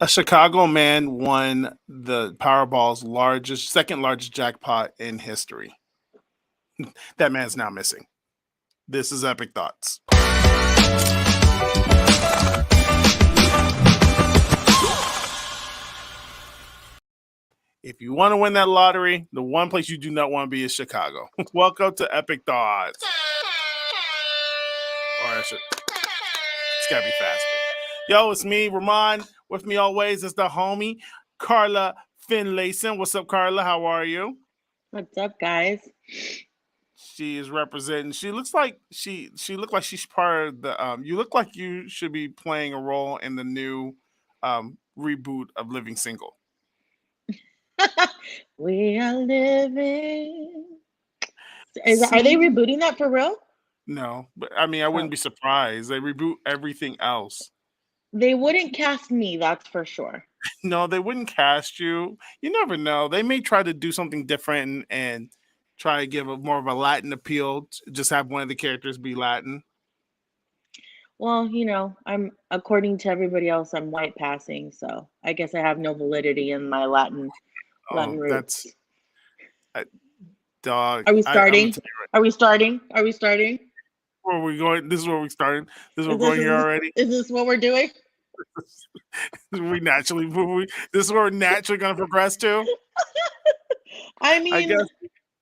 A Chicago man won the Powerball's second largest jackpot in history. That man's now missing. This is Epic Thoughts. If you want to win that lottery, the one place you do not want to be is Chicago. Welcome to Epic Thoughts. Or I should. It's gotta be faster. Yo, it's me, Ramon. With me always is the homie, Carla Finlayson. What's up, Carla? How are you? What's up, guys? She is representing. She looks like she looked like she's part of the. You look like you should be playing a role in the new reboot of Living Single. We are living. Are they See, rebooting that for real? no, but I mean, I wouldn't Oh, be surprised. They reboot everything else. they wouldn't cast me, that's for sure. No, they wouldn't cast you. You never know. They may try to do something different and try to give a more of a Latin appeal. Just have one of the characters be Latin. Well, I'm according to everybody else, I'm white passing, so I guess I have no validity in my Latin Oh, roots. that's I, dog. Are we I'm gonna starting? tell you Are we starting? Are we starting? where we going. This is where we started. This is where Is we're this going is here this, already. is this what we're doing? This is where we're naturally gonna progress to. I I mean, guess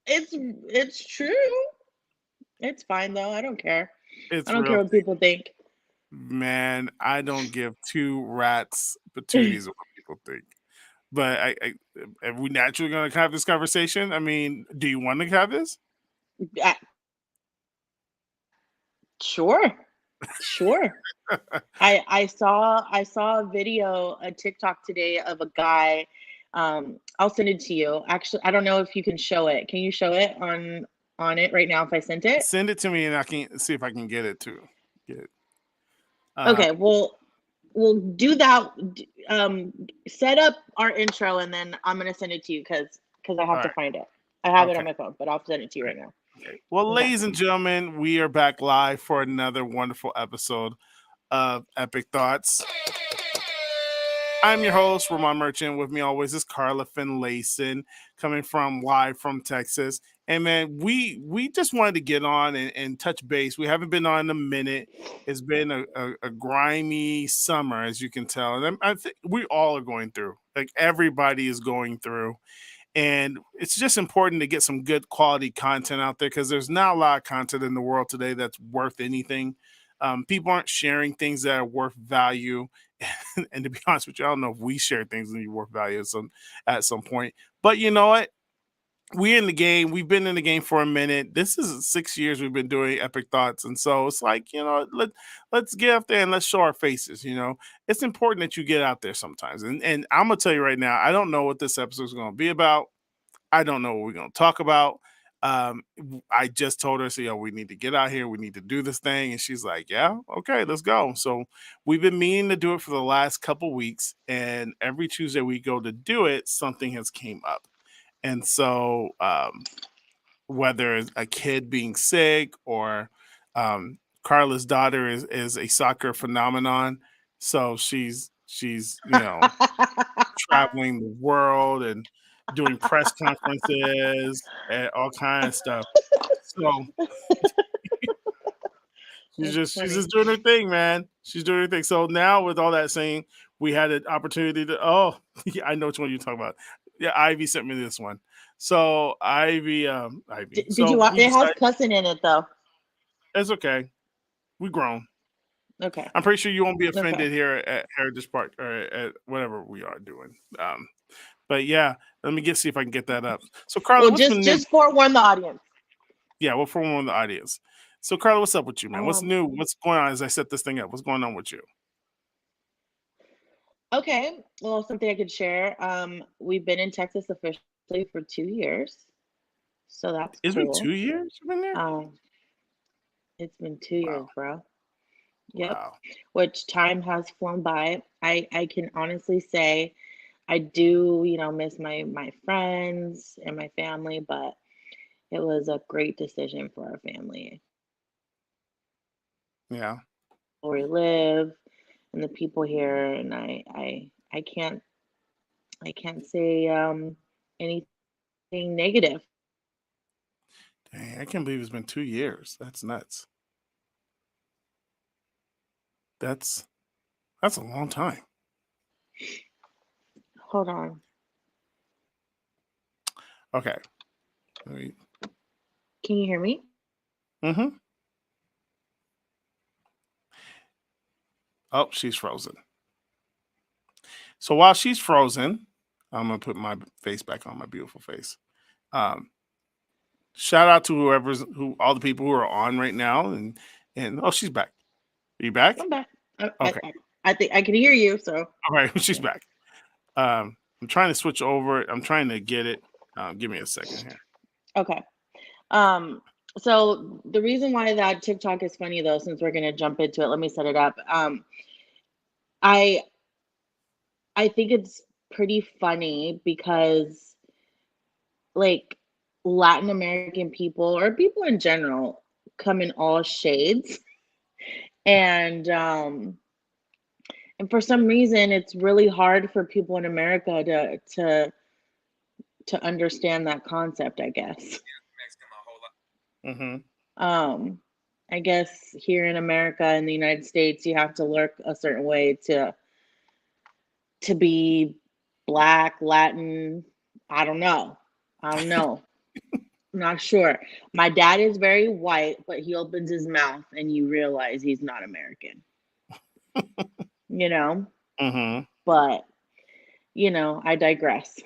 it's true. It's fine though. I don't care. I it's don't care real. what people think. Man, I don't give two rats patooties of what people think. But are we naturally going to have this conversation? I mean, do you want to have this? Uh, Sure, sure. I saw a video, a TikTok today of a guy. I'll send it to you. Actually, I don't know if you can show it. Can you show it on it right now if I sent it? Send it to me and I can see if I can get it too. Get it. Uh, Okay, well, we'll do that. Set up our intro and then I'm gonna send it to you because I all have to right. find it. I have it Okay. on my phone, but I'll send it to you Okay. right now. Okay. Well, Okay. ladies and gentlemen, we are back live for another wonderful episode of Epic Thoughts. I'm your host, Ramon Merchant. With me always is Carla Finlayson, coming from live from Texas. And man, we just wanted to get on and touch base. We haven't been on in a minute. It's been a grimy summer, as you can tell. And I think we all are going through. Like everybody is going through. And it's just important to get some good quality content out there because there's not a lot of content in the world today that's worth anything. People aren't sharing things that are worth value. And to be honest with you, I don't know if we share things that are worth value at some point. But you know what? We're in the game. We've been in the game for a minute. This is 6 years we've been doing Epic Thoughts. And so it's like, let's get out there and let's show our faces. It's important that you get out there sometimes. And I'm gonna tell you right now, I don't know what this episode is gonna be about. I don't know what we're gonna talk about. I just told her, so we need to get out here. We need to do this thing, and she's like, "Yeah, okay, let's go." So we've been meaning to do it for the last couple weeks, and every Tuesday we go to do it, something has came up, and so whether it's a kid being sick or Carla's daughter is a soccer phenomenon, so she's traveling the world and doing press conferences and all kind of stuff. So That's she's funny. just doing her thing, man. She's doing her thing. So now with all that saying, we had an opportunity to yeah, I know which one you're talking about. Yeah, Ivy sent me this one. So Ivy. Did you So watch? we It has decided cussing in it though. it's okay. We grown. Okay. I'm pretty sure you won't be Okay. offended here at Heritage Park or at whatever we are doing. But yeah, let me see if I can get that up. So Carla, Well, what's just been new? just forewarn the audience. Yeah, we'll form the audience. So Carla, what's up with you, man? What's Um. new? What's going on as I set this thing up? What's going on with you? Okay. Well, something I could share. We've been in Texas officially for 2 years, so that's It's been cool. 2 years you've been there? Um, it's been two Wow. years, bro. Yep. Wow. Which time has flown by. I can honestly say I do, miss my friends and my family, but it was a great decision for our family. Yeah. Where we live and the people here, and I I can't say anything negative. Dang, I can't believe it's been 2 years. That's nuts. That's that's a long time. Hold on. Okay. Can you hear me? Mm-hmm. Oh, she's frozen. So while she's frozen, I'm gonna put my face back on, my beautiful face. Um, Shout out to all the people who are on right now, and oh, she's back. Are you back? I'm back. I, I, Okay. I I think I can hear you. So All right, she's yeah. back. I'm trying to switch over. I'm trying to get it. Give me a second here. Okay. Um, so the reason why that TikTok is funny though, since we're gonna jump into it, let me set it up. I I think it's pretty funny because like Latin American people or people in general come in all shades and and for some reason it's really hard for people in America to understand that concept, I guess. Mm-hmm. Um I guess here in America in the United States you have to look a certain way to be black, Latin, I don't know. I don't know. I'm not sure. My dad is very white, but he opens his mouth and you realize he's not American, you know? Mm-hmm. But, I digress.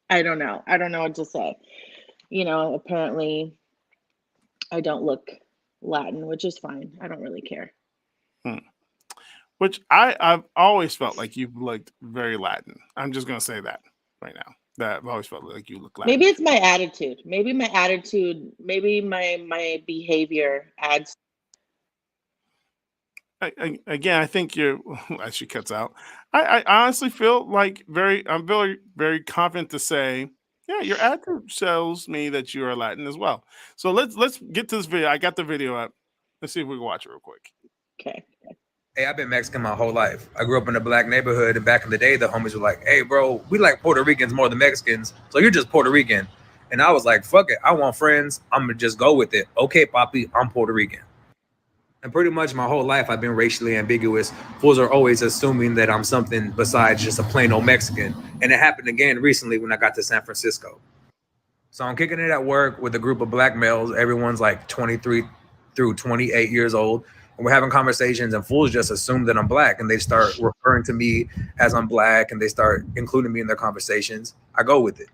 I don't know. I don't know what to say. Apparently I don't look Latin, which is fine. I don't really care. Hmm. Which I've always felt like you've looked very Latin. I'm just gonna say that right now. That I've always felt like you look Latin. Maybe it's my attitude. Maybe my behavior adds. Again, I think you're as she cuts out. I honestly feel like I'm very very confident to say, yeah, your attitude shows me that you are Latin as well. So let's get to this video. I got the video up. Let's see if we can watch it real quick. Okay. Hey, I've been Mexican my whole life. I grew up in a black neighborhood, and back in the day, the homies were like, "Hey, bro, we like Puerto Ricans more than Mexicans, so you're just Puerto Rican." And I was like, "Fuck it, I want friends. I'm gonna just go with it." Okay, Papi, I'm Puerto Rican. And pretty much my whole life, I've been racially ambiguous. Fools are always assuming that I'm something besides just a plain old Mexican. And it happened again recently when I got to San Francisco. So I'm kicking it at work with a group of black males. Everyone's like 23 through 28 years old. And we're having conversations, and fools just assume that I'm black, and they start referring to me as I'm black, and they start including me in their conversations. I go with it.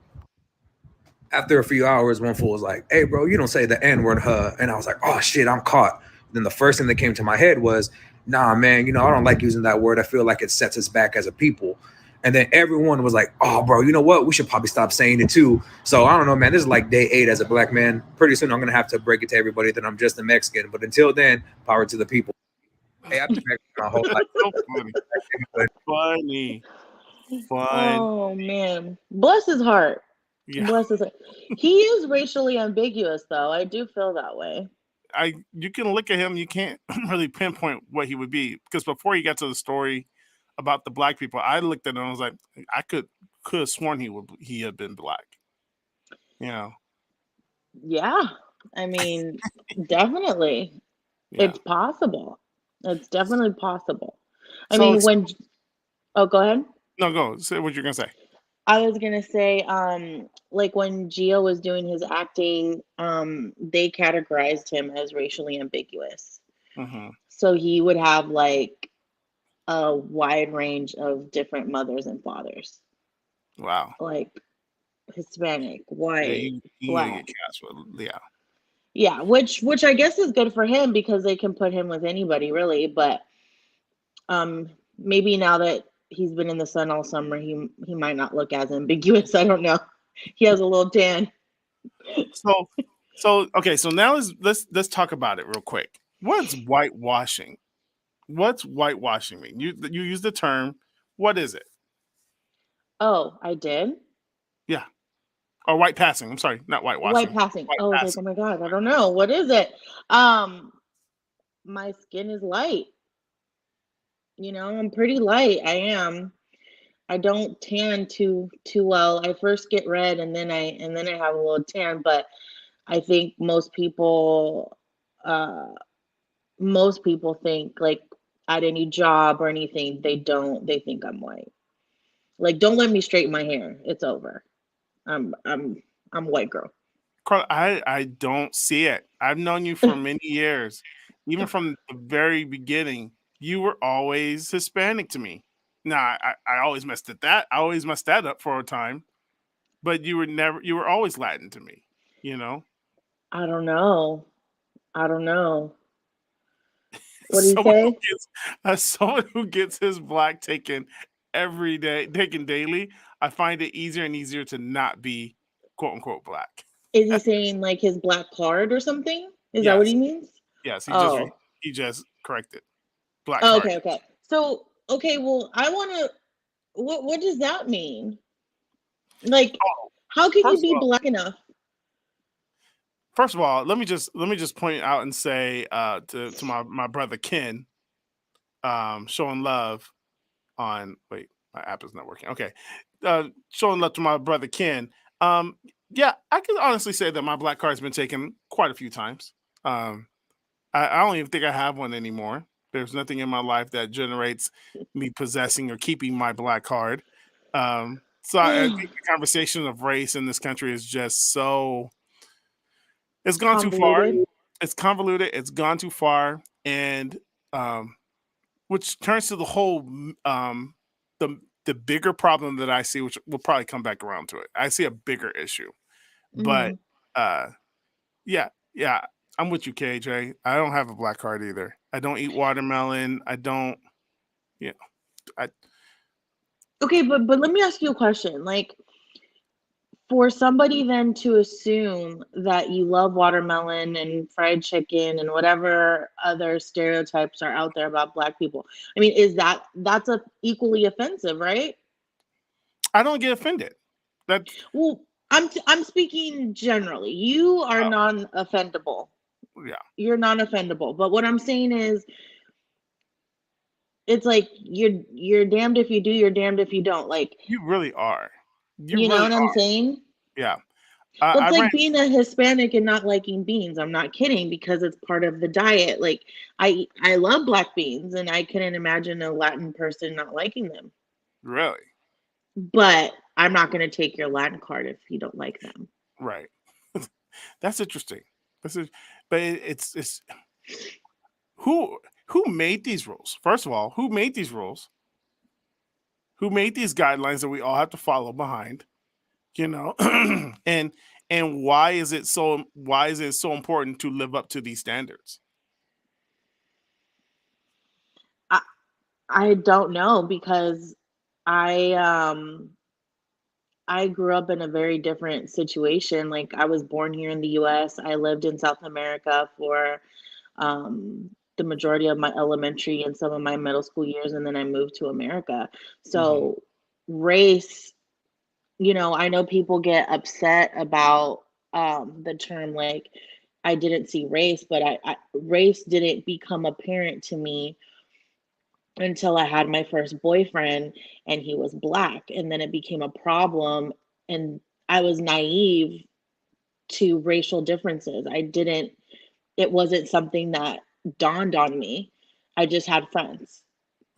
After a few hours, one fool was like, "Hey, bro, you don't say the N word, huh?" And I was like, "Oh shit, I'm caught." Then the first thing that came to my head was, "Nah, man, I don't like using that word. I feel like it sets us back as a people." And then everyone was like, "Oh, bro, you know what? We should probably stop saying it too." So I don't know, man. This is like day 8 as a black man. Pretty soon I'm gonna have to break it to everybody that I'm just a Mexican. But until then, power to the people. Hey, I've been Mexican my whole life. So funny. Fun. Oh man, bless his heart. Yeah. Bless his heart. He is racially ambiguous, though. I do feel that way. You can look at him, you can't really pinpoint what he would be because before you got to the story about the black people, I looked at him and I was like, I could have sworn he had been black. Yeah, I mean, definitely, Yeah. it's possible. It's definitely possible. I So mean, oh, go ahead. no, go say what you're gonna say. I was gonna say, like when Gio was doing his acting, they categorized him as racially ambiguous. Mm-hmm. So he would have like a wide range of different mothers and fathers, Wow. like Hispanic, Yeah, white, you gotta black. get cast with Yeah, which I guess is good for him because they can put him with anybody really, but maybe now that he's been in the sun all summer, he might not look as ambiguous. I don't know. He has a little tan. So okay, so now let's talk about it real quick. What's whitewashing? What's whitewashing mean? You use the term. What is it? Oh, I did? Yeah. Or white passing. I'm sorry, not whitewashing. White passing. White Oh, I was like, passing. oh my God, I don't know. What is it? My skin is light. I'm pretty light. I am. I don't tan too well. I first get red and then I have a little tan, but I think uh most people think like at any job or anything, they think I'm white. Like don't let me straighten my hair. It's over. I'm white girl. Carl, I don't see it. I've known you for many years. Even from the very beginning, you were always Hispanic to me. Now, I always messed at that. I always messed that up for a time. But you were always Latin to me, you know? I don't know. I don't know. What do you Someone who say? gets someone who gets his black taken every day, taken daily, I find it easier and easier to not be quote unquote black. Is he saying like his black card or something? Is that what Yes. he means? Yes, Oh. he just corrected. Black Oh, card. okay, okay. So, okay, well, I want to what does that mean? Like Oh, how can you first of be all, black enough? let me just point out and say to my brother Ken, showing love on wait, my app is not working. Okay. Showing love to my brother Ken. Um, yeah, I can honestly say that my black card's been taken quite a few times. Um, I don't even think I have one anymore. There's nothing in my life that generates me possessing or keeping my black card. So I think the conversation of race in this country is just so it's gone too far. Convoluted. It's convoluted. It's gone too far, and um, which turns to the whole the bigger problem that I see, which we'll probably come back around to it. I see a bigger issue, but Mhm. uh, yeah, I'm with you, KJ. I don't have a black card either. I don't eat watermelon. I don't. Yeah, I Okay, but let me ask you a question. Like for somebody then to assume that you love watermelon and fried chicken and whatever other stereotypes are out there about black people. I mean, that's a equally offensive, right? I don't get offended. That's Well, I'm speaking generally. You are non-offendable. yeah. You're non-offendable. But what I'm saying is it's like you're damned if you do, you're damned if you don't. Like, You really are. You you know really what I'm are. saying? Yeah. Well, I it's ran. like being a Hispanic and not liking beans. I'm not kidding because it's part of the diet. Like I love black beans and I couldn't imagine a Latin person not liking them. Really. But I'm not going to take your Latin card if you don't like them. Right. That's interesting. This is, but it's who who made these rules? First of all, who made these rules? Who made these guidelines that we all have to follow behind? You know, and why is it so important to live up to these standards? I I don't know because I um I grew up in a very different situation. Like I was born here in the US. I lived in South America for the majority of my elementary and some of my middle school years, and then I moved to America. Hmm. So race, I know people get upset about the term like I didn't see race, but race didn't become apparent to me until I had my first boyfriend and he was black. And then it became a problem. And I was naive to racial differences. It wasn't something that dawned on me. I just had friends.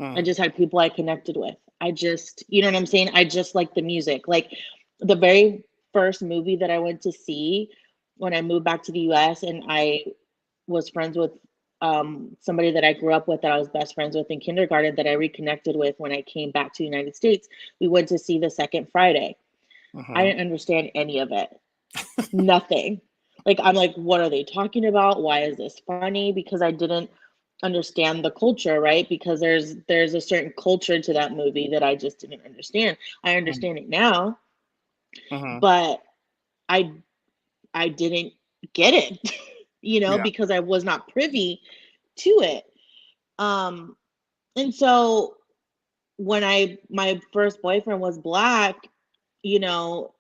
I Mm, just had people I connected with. You know what I'm saying? I just like the music. Like the very first movie that I went to see when I moved back to the US and I was friends with somebody that I grew up with that I was best friends with in kindergarten that I reconnected with when I came back to the United States. We went to see The Second Friday. I mhm. didn't understand any of it. Nothing. Like I'm like, what are they talking about? Why is this funny? Because I didn't understand the culture, right? Because there's a certain culture to that movie that I just didn't understand. I Mhm, understand it now, mhm. but I I didn't get it, Yeah. because I was not privy to it. Um and so when I my first boyfriend was black, you know,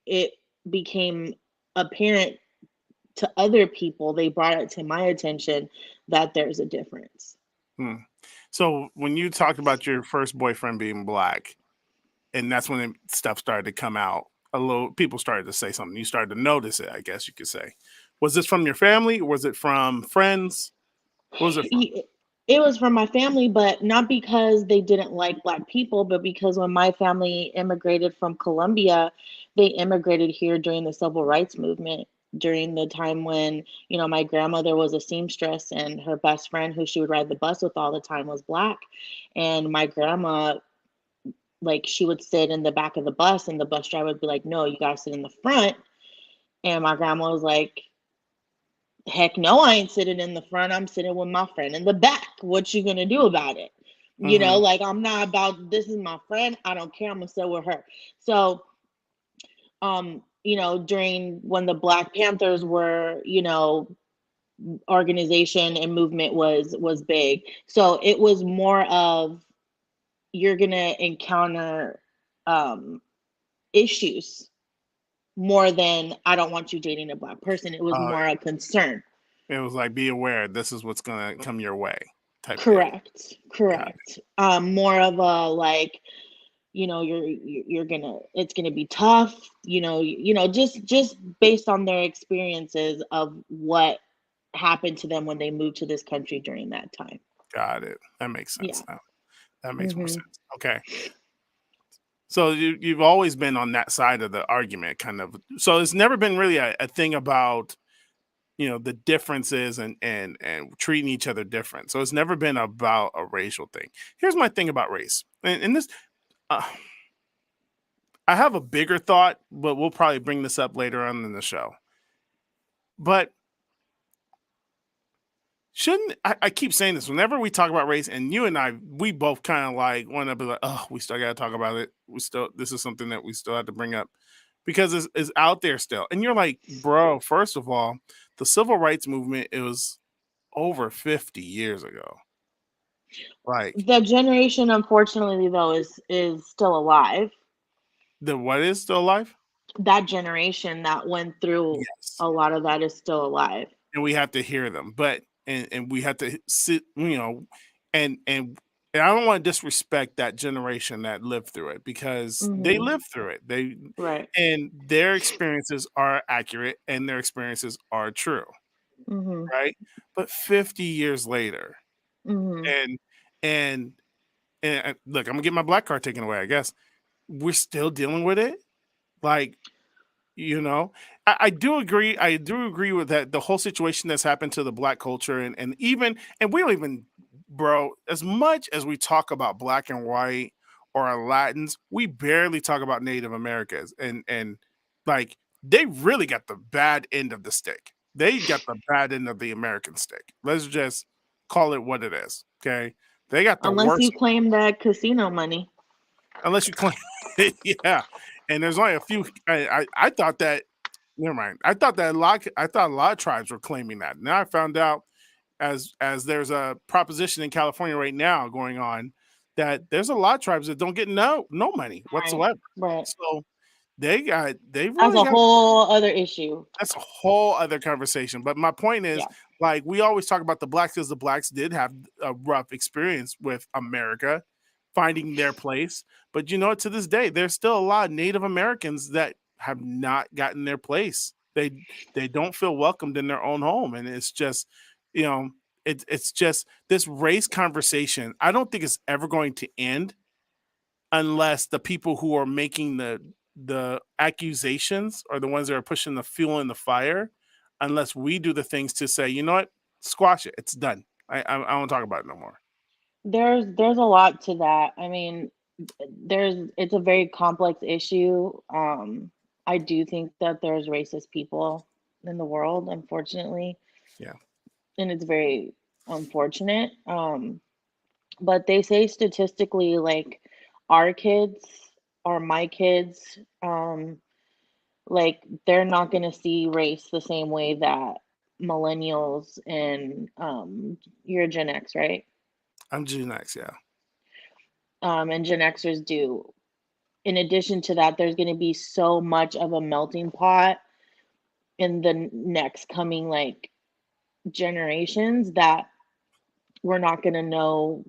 it became apparent to other people, they brought it to my attention that there's a difference. Mm. So when you talked about your first boyfriend being black, and that's when stuff started to come out. A little people started to say something. You started to notice it, I guess you could say. Was this from your family? Was it from friends? What was it from? It was from my family, but not because they didn't like Black people, but because when my family immigrated from Colombia, they immigrated here during the civil rights movement, during the time when, my grandmother was a seamstress and her best friend, who she would ride the bus with all the time, was Black. And my grandma, like, she would sit in the back of the bus, and the bus driver would be like, "No, you gotta sit in the front." And my grandma was like, "Heck no, I ain't sitting in the front. I'm sitting with my friend in the back. What you gonna do about it?" Mhm. Like, I'm not about, this is my friend. I don't care. I'm gonna sit with her. So, during when the Black Panthers were, organization and movement was big. So it was more of, you're gonna encounter issues more than, I don't want you dating a Black person. It was Uh, more a concern. it was like, be aware, this is what's gonna come your way, type deal. Correct. Got it. Correct. More of a, like, you're gonna, it's gonna be tough, just based on their experiences of what happened to them when they moved to this country during that time. Got it. That makes Yeah. sense now. That makes more Hmm. sense. Okay. So you've always been on that side of the argument, kind of. So it's never been really a thing about, the differences and treating each other different. So it's never been about a racial thing. Here's my thing about race, and this, uh, I have a bigger thought, but we'll probably bring this up later on in the show. But shouldn't I keep saying this whenever we talk about race, and you and I, we both kind of like want to be like, oh, we still got to talk about it. This is something that we still have to bring up because it's out there still. And you're like, bro, first of all, the civil rights movement, it was over 50 years ago. Like, The generation, unfortunately, though, is still alive. the what is still alive? That generation that went through Yes. a lot of that is still alive. And we have to hear them, but and we have to sit, and and I don't want to disrespect that generation that lived through it because they Hmm. lived through it. Right. And their experiences are accurate and their experiences are true, Hmm. right? But 50 years later, Hmm. and and and look, I'm gonna get my black card taken away, I guess. We're still dealing with it. Like, you know, I do agree. I do agree with that. The whole situation that's happened to the black culture, and even, and we don't even, bro. As much as we talk about black and white or our Latins, we barely talk about Native Americans, and like they really got the bad end of the stick. They got the bad end of the American stick. Let's just call it what it is. Okay, they got the Unless you worst. claim that casino money. Unless you claim, yeah. And there's only a few. I thought that. Never mind. I thought that a lot. I thought a lot of tribes were claiming that. Now I found out, as there's a proposition in California right now going on, that there's a lot of tribes that don't get no money Right. whatsoever. Right. So they That's really a got. whole other issue. That's a whole other conversation. But my point is, Yeah. like, we always talk about the blacks because the blacks did have a rough experience with America finding their place. But to this day, there's still a lot of Native Americans that have not gotten their place. They don't feel welcomed in their own home. And it's just, you know, it's just this race conversation. I don't think it's ever going to end unless the people who are making the accusations are the ones that are pushing the fuel in the fire, unless we do the things to say, you know what, squash it, it's done. I don't talk about it no more. There's a lot to that. I mean, it's a very complex issue. I do think that there's racist people in the world, unfortunately, Yeah. and it's very unfortunate. But they say statistically, like, our kids or my kids, like, they're not going to see race the same way that millennials and you're Gen X, right? I'm Gen X, yeah. And Gen Xers do. In addition to that, there's going to be so much of a melting pot in the next coming, like, generations, that we're not going to know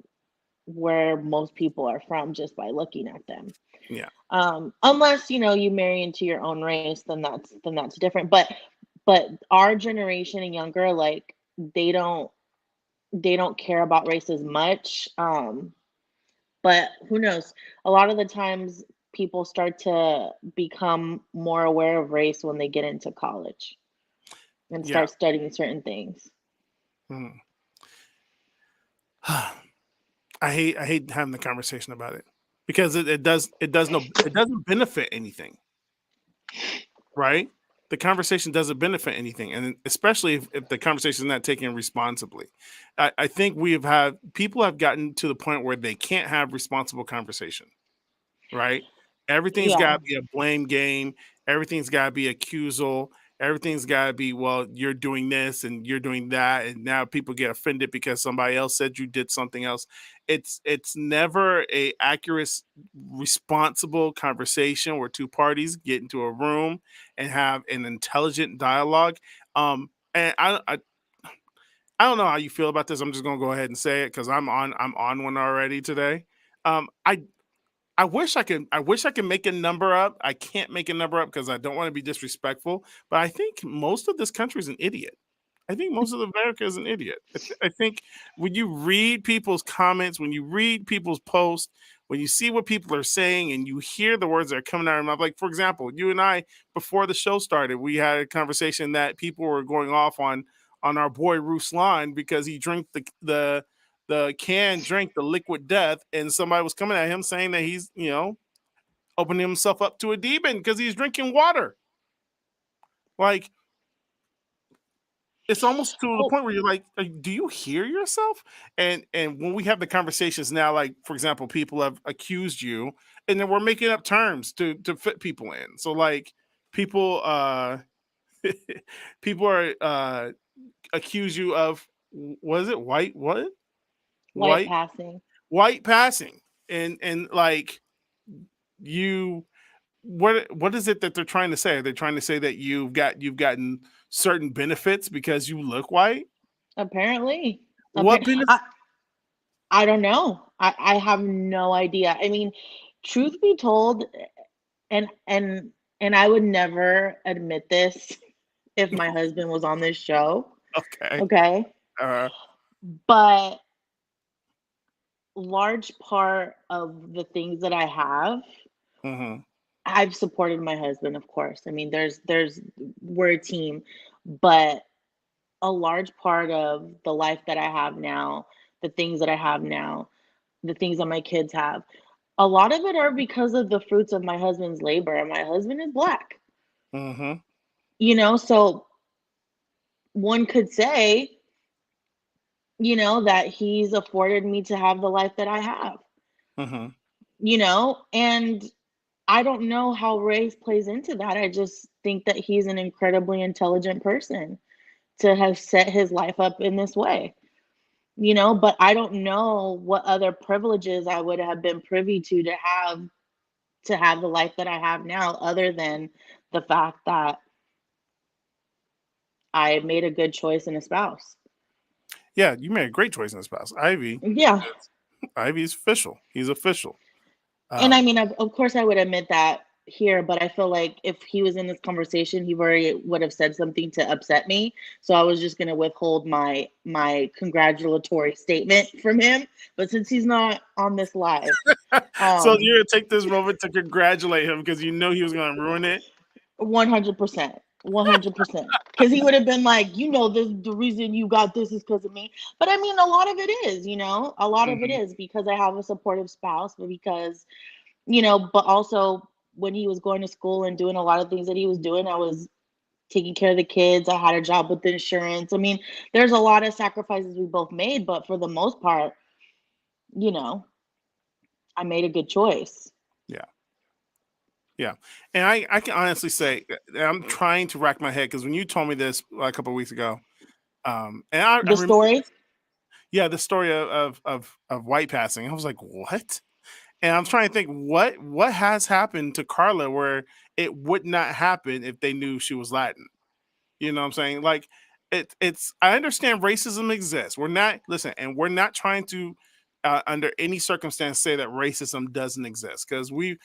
where most people are from just by looking at them. Yeah. Unless you marry into your own race, then that's different. But our generation and younger, like they don't care about race as much. But who knows? A lot of the times people start to become more aware of race when they get into college and Yeah. start studying certain things. Mhm. I hate having the conversation about it because it doesn't benefit anything, right? The conversation doesn't benefit anything, and especially if the conversation is not taken responsibly. I think people have gotten to the point where they can't have responsible conversation, right? Everything's got Yeah. to be a blame game. Everything's got to be accusal. Everything's got to be, well, you're doing this and you're doing that, and now people get offended because somebody else said you did something else. It's never a accurate, responsible conversation where two parties get into a room and have an intelligent dialogue. And I don't know how you feel about this. I'm just gonna go ahead and say it because I'm on one already today. Um, I I wish I could make a number up. I can't make a number up because I don't want to be disrespectful. But I think most of this country is an idiot. I think most of America is an idiot. I think when you read people's comments, when you read people's posts, when you see what people are saying, and you hear the words that are coming out of their mouth, like for example, you and I before the show started, we had a conversation that people were going off on our boy Ruslan because he drank the canned drink, the liquid death, and somebody was coming at him saying that he's, opening himself up to a demon because he's drinking water. Like, it's almost to the Oh, point where you're like, do you hear yourself? And when we have the conversations now, like for example, people have accused you, and then we're making up terms to fit people in. So like people people are accuse you of what is it white white passing. white passing and like you what is it that they're trying to say? Are they trying to say that you've gotten certain benefits because you look white? Apparently. What benefit? I don't know. I have no idea. I mean, truth be told, and and and I would never admit this if my husband was on this show, Okay. okay? Uh, But large part of the things that I have, mhm, I've supported my husband, of course. I mean, there's we're a team, but a large part of the life that I have now, the things that I have now, the things that my kids have, a lot of it are because of the fruits of my husband's labor, and my husband is black. mhm, So one could say, that he's afforded me to have the life that I have, mhm. and I don't know how race plays into that. I just think that he's an incredibly intelligent person to have set his life up in this way. But I don't know what other privileges I would have been privy to have the life that I have now, other than the fact that I made a good choice in a spouse. Yeah, you made a great choice in the spouse. Yeah. Ivy's official. He's official. And I Um, mean, of course, I would admit that here, but I feel like if he was in this conversation, he already would have said something to upset me. So I was just going to withhold my congratulatory statement from him. But since he's not on this live, so you're um, gonna take this moment to congratulate him because you know he was gonna ruin it. 100%. 100%. Because he would have been like, this, the reason you got this is because of me. But I mean, a lot of it is, a lot of it Mhm. is because I have a supportive spouse, but because, but also when he was going to school and doing a lot of things that he was doing, I was taking care of the kids. I had a job with insurance. I mean, there's a lot of sacrifices we both made, but for the most part, you know, I made a good choice. Yeah. Yeah, and I can honestly say I'm trying to rack my head because when you told me this a couple of weeks ago, and I The remember, story, yeah, the story of white passing. I was like, what? And I'm trying to think what has happened to Carla where it would not happen if they knew she was Latin. You know what I'm saying? Like it's I understand racism exists. We're not listen, and we're not trying to under any circumstance say that racism doesn't exist, because we've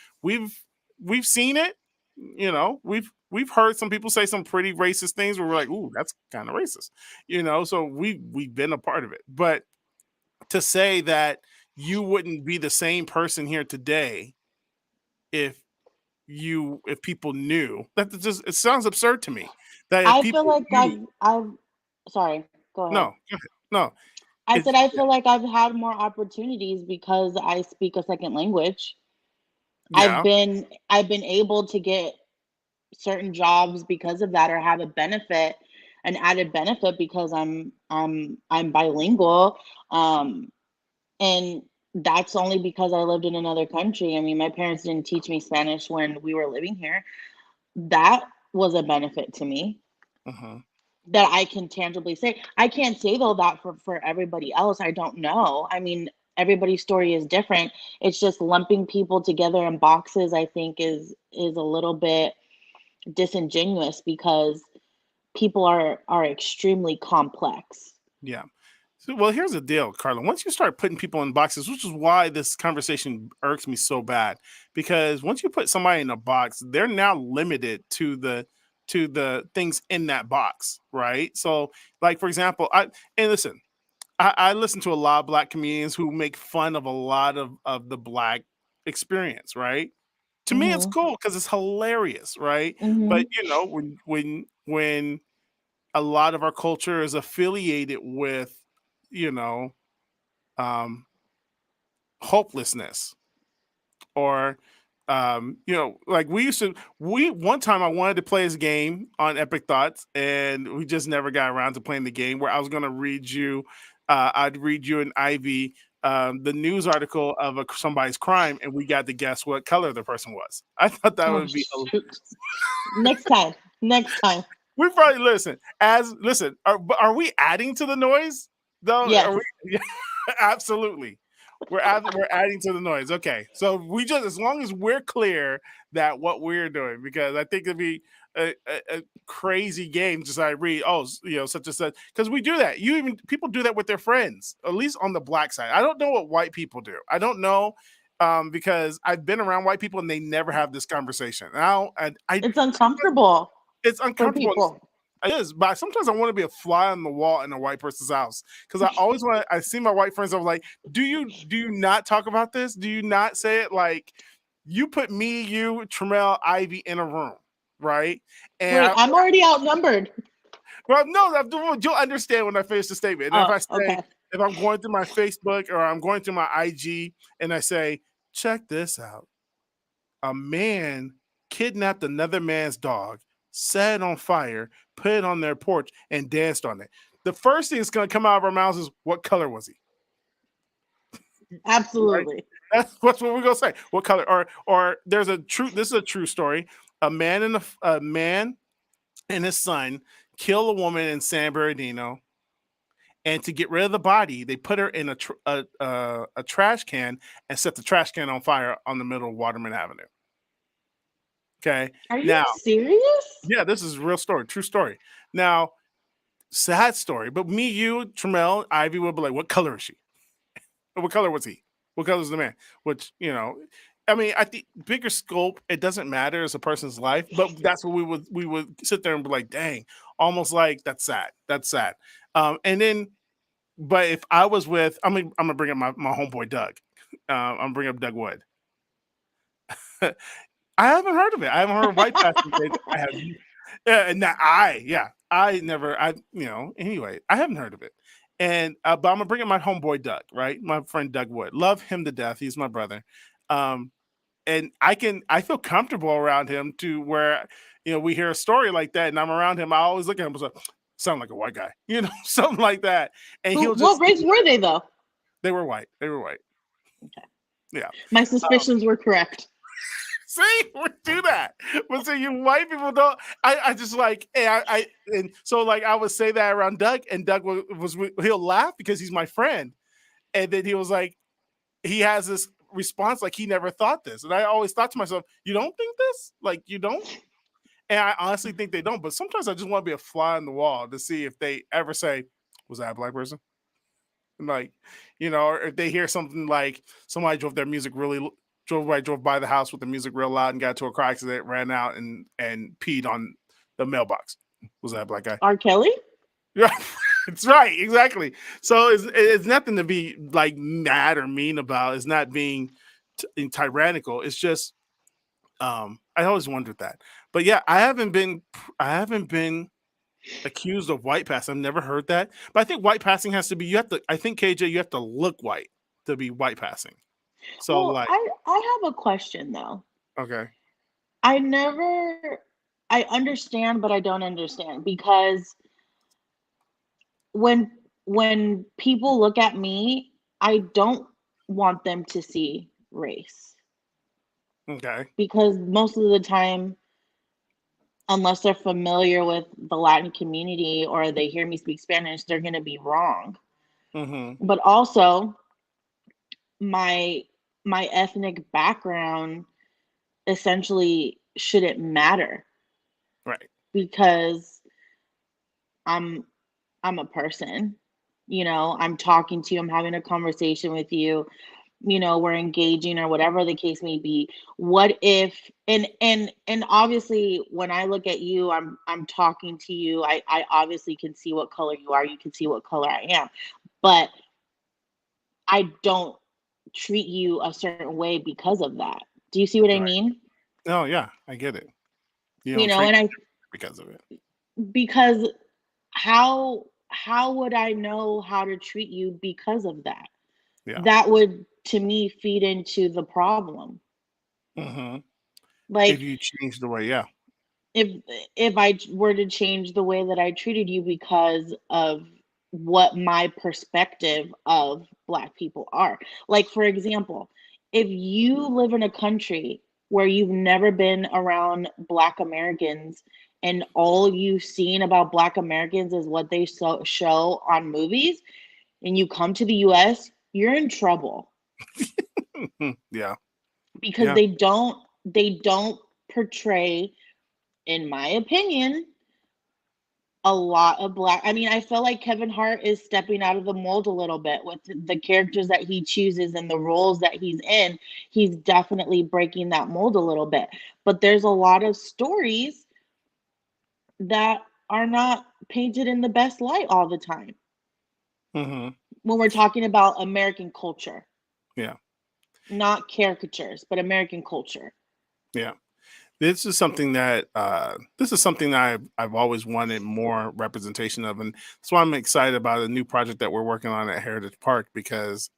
seen it. You know, we've heard some people say some pretty racist things where we're like, ooh, that's kind of racist. You know, so we've been a part of it. But to say that you wouldn't be the same person here today if people knew, that just, it sounds absurd to me. That if I people feel like knew, I've sorry, go ahead. no, go ahead. No, I it's said I feel like I've had more opportunities because I speak a second language. yeah, I've been able to get certain jobs because of that, or have a benefit, an added benefit, because I'm bilingual. Um and that's only because I lived in another country. I mean, my parents didn't teach me Spanish when we were living here. That was a benefit to me mhm. that I can tangibly say. I can't say though that for everybody else. I don't know. I mean, everybody's story is different. It's just lumping people together in boxes, I think is a little bit disingenuous, because people are extremely complex. Yeah. So, well, here's the deal, Carla. Once you start putting people in boxes, which is why this conversation irks me so bad, because once you put somebody in a box, they're now limited to the things in that box, right? So, like for example, I listen to a lot of black comedians who make fun of a lot of the black experience, right? To me, it's Mhm. cool because it's hilarious, right? But Mhm. you know, when a lot of our culture is affiliated with, you know, um, hopelessness, or you know, like we one time I wanted to play this game on Epic Thoughts, and we just never got around to playing the game, where I was going to read you, I'd read you an Ivy, the news article of somebody's crime, and we got to guess what color the person was. I thought that Oh would be shoot. Next time. Next time. we probably listen. Are we adding to the noise though? Are Yes. we? Yeah, absolutely. We're adding to the noise. Okay, so we just, as long as we're clear that what we're doing, because I think it'd be a crazy game. Just I read, oh, you know, such and such, because we do that. You even people do that with their friends, at least on the black side. I don't know what white people do. I don't know. Because I've been around white people and they never have this conversation. Now, I It's uncomfortable it's for uncomfortable. people. It is, but sometimes I want to be a fly on the wall in a white person's house, because I always want. I see my white friends. I'm like, do you not talk about this? Do you not say it? Like, you put me, you, Tremel, Ivy in a room, right? And Great. I'm already outnumbered. well, no, you'll understand when I finish the statement. And if Oh, I say, okay. if I'm going through my Facebook or I'm going through my IG, and I say, check this out, a man kidnapped another man's dog, set it on fire, put it on their porch, and danced on it. The first thing that's going to come out of our mouths is, what color was he? Right? Absolutely. That's what we're going to say. What color? Or there's a true. This is a true story. A man and his son kill a woman in San Bernardino, and to get rid of the body, they put her in a trash can and set the trash can on fire on the middle of Waterman Avenue. Okay, Are you now. serious? Yeah, this is a real story, true story. Now, sad story, but me, you, Tremel, Ivy would be like, what color is she? What color was he? What color is the man? Which, you know, I mean, I think bigger scope, it doesn't matter as a person's life, but that's what we would sit there and be like, dang, almost like that's sad. That's sad. And then, but if I was with, I'm gonna bring up my homeboy Doug. I'm bringing up Doug Wood. I haven't heard of it. I haven't heard of white passing. I have. Yeah, and I never, you know, anyway, I haven't heard of it. And, but I'm gonna bring up my homeboy Doug, right? My friend Doug Wood. Love him to death. He's my brother. Um, and I feel comfortable around him to where, you know, we hear a story like that and I'm around him. I always look at him and say, sound like a white guy, you know, something like that. And he'll What just, race were they though? they were white. They were white. Okay. Yeah. My suspicions were correct. See, we do that. But see, you white people don't. I just like, and so like I would say that around Doug, and Doug he'll laugh because he's my friend, and then he was like, he has this response like he never thought this, and I always thought to myself, you don't think this? Like you don't? And I honestly think they don't. But sometimes I just want to be a fly on the wall to see if they ever say, was that a black person? Like, or if they hear something like somebody drove by the house with the music real loud and got to a car accident, ran out and peed on the mailbox. Was that a black guy? R. Kelly? Yeah, it's right, exactly. So it's nothing to be like mad or mean about. It's not being tyrannical. It's just I always wondered that. But yeah, I haven't been accused of white passing. I've never heard that. But I think white passing has to be I think KJ, you have to look white to be white passing. So Well, like, I have a question though. okay. I never I understand, but I don't understand because when when people look at me, I don't want them to see race Okay. because most of the time, unless they're familiar with the Latin community or they hear me speak Spanish, they're going to be wrong. Mm-hmm. But also, my my ethnic background essentially shouldn't matter Right. because I'm I'm a person. I'm talking to you, I'm having a conversation with you, we're engaging or whatever the case may be. What if and obviously when I look at you, I'm talking to you. I obviously can see what color you are, you can see what color I am. But I don't treat you a certain way because of that. Do you see what I Right. mean? Oh yeah, I get it. You You don't know, treat and I because of it. because how would I know how to treat you because of that? Yeah. That would to me feed into the problem. Mm-hmm. If Like you change the way, yeah. if if I were to change the way that I treated you because of what my perspective of black people are. Like for example, if you live in a country where you've never been around black Americans and all you've seen about black Americans is what they show on movies and you come to the US, you're in trouble Yeah. because Yeah. they don't portray, in my opinion, a lot of black. I mean, I feel like Kevin Hart is stepping out of the mold a little bit with the characters that he chooses and the roles that he's in. He's definitely breaking that mold a little bit. But there's a lot of stories that are not painted in the best light all the time Mm-hmm. when we're talking about American culture, Yeah. not caricatures, but American culture. Yeah. This is something that I've always wanted more representation of, and that's why I'm excited about a new project that we're working on at Heritage Park because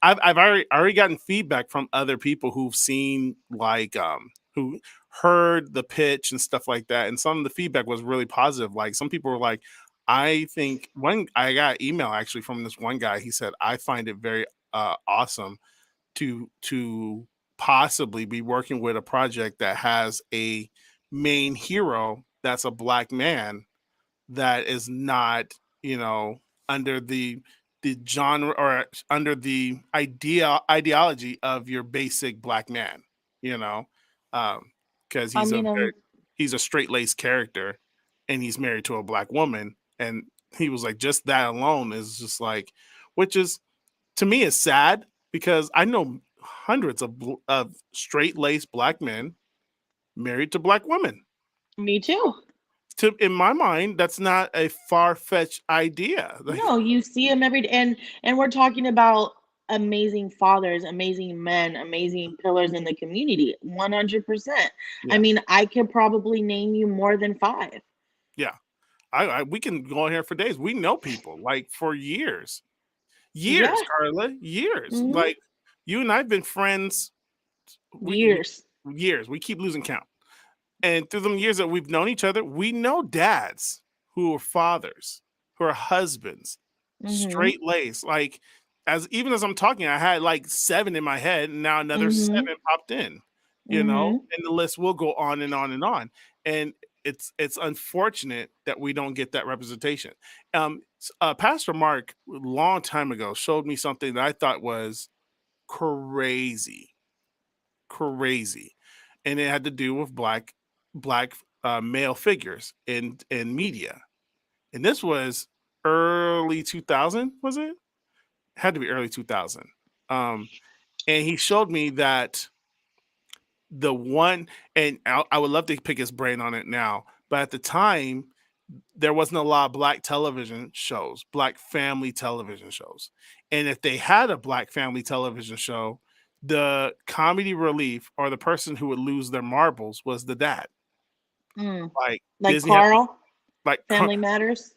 I've already gotten feedback from other people who've seen like who heard the pitch and stuff like that, and some of the feedback was really positive. Like some people were like, I think one I got email actually from this one guy. He said I find it very awesome to possibly be working with a project that has a main hero that's a black man that is not under the genre or under the ideology of your basic black man you know because I mean, he's a straight-laced character and he's married to a black woman, and he was like just that alone is just like, which is to me is sad because I know hundreds of straight laced black men married to black women. me too. To in my mind, that's not a far fetched idea. Like, No, you see them every day, and we're talking about amazing fathers, amazing men, amazing pillars in the community. 100%. I yeah, mean, I could probably name you more than five. yeah. We can go on here for days. We know people like for years, Yeah. Carla, years. Hmm. Like you and I've been friends. We Years. years. We keep losing count. And through the years that we've known each other, we know dads who are fathers, who are husbands, Hmm. straight laced. Like even as I'm talking, I had like seven in my head, and now another Hmm. seven popped in. Hmm. And the list will go on and on and on. And it's unfortunate that we don't get that representation. Pastor Mark, a long time ago, showed me something that I thought was crazy, crazy, and it had to do with black male figures in media. And this was early 2000, was it? Had to be early 2000. And he showed me that the one, and I would love to pick his brain on it now, but at the time, there wasn't a lot of black television shows, black family television shows. And if they had a black family television show, the comedy relief or the person who would lose their marbles was the dad. Mm. Like Like Disney had, Carl, like Family Matters.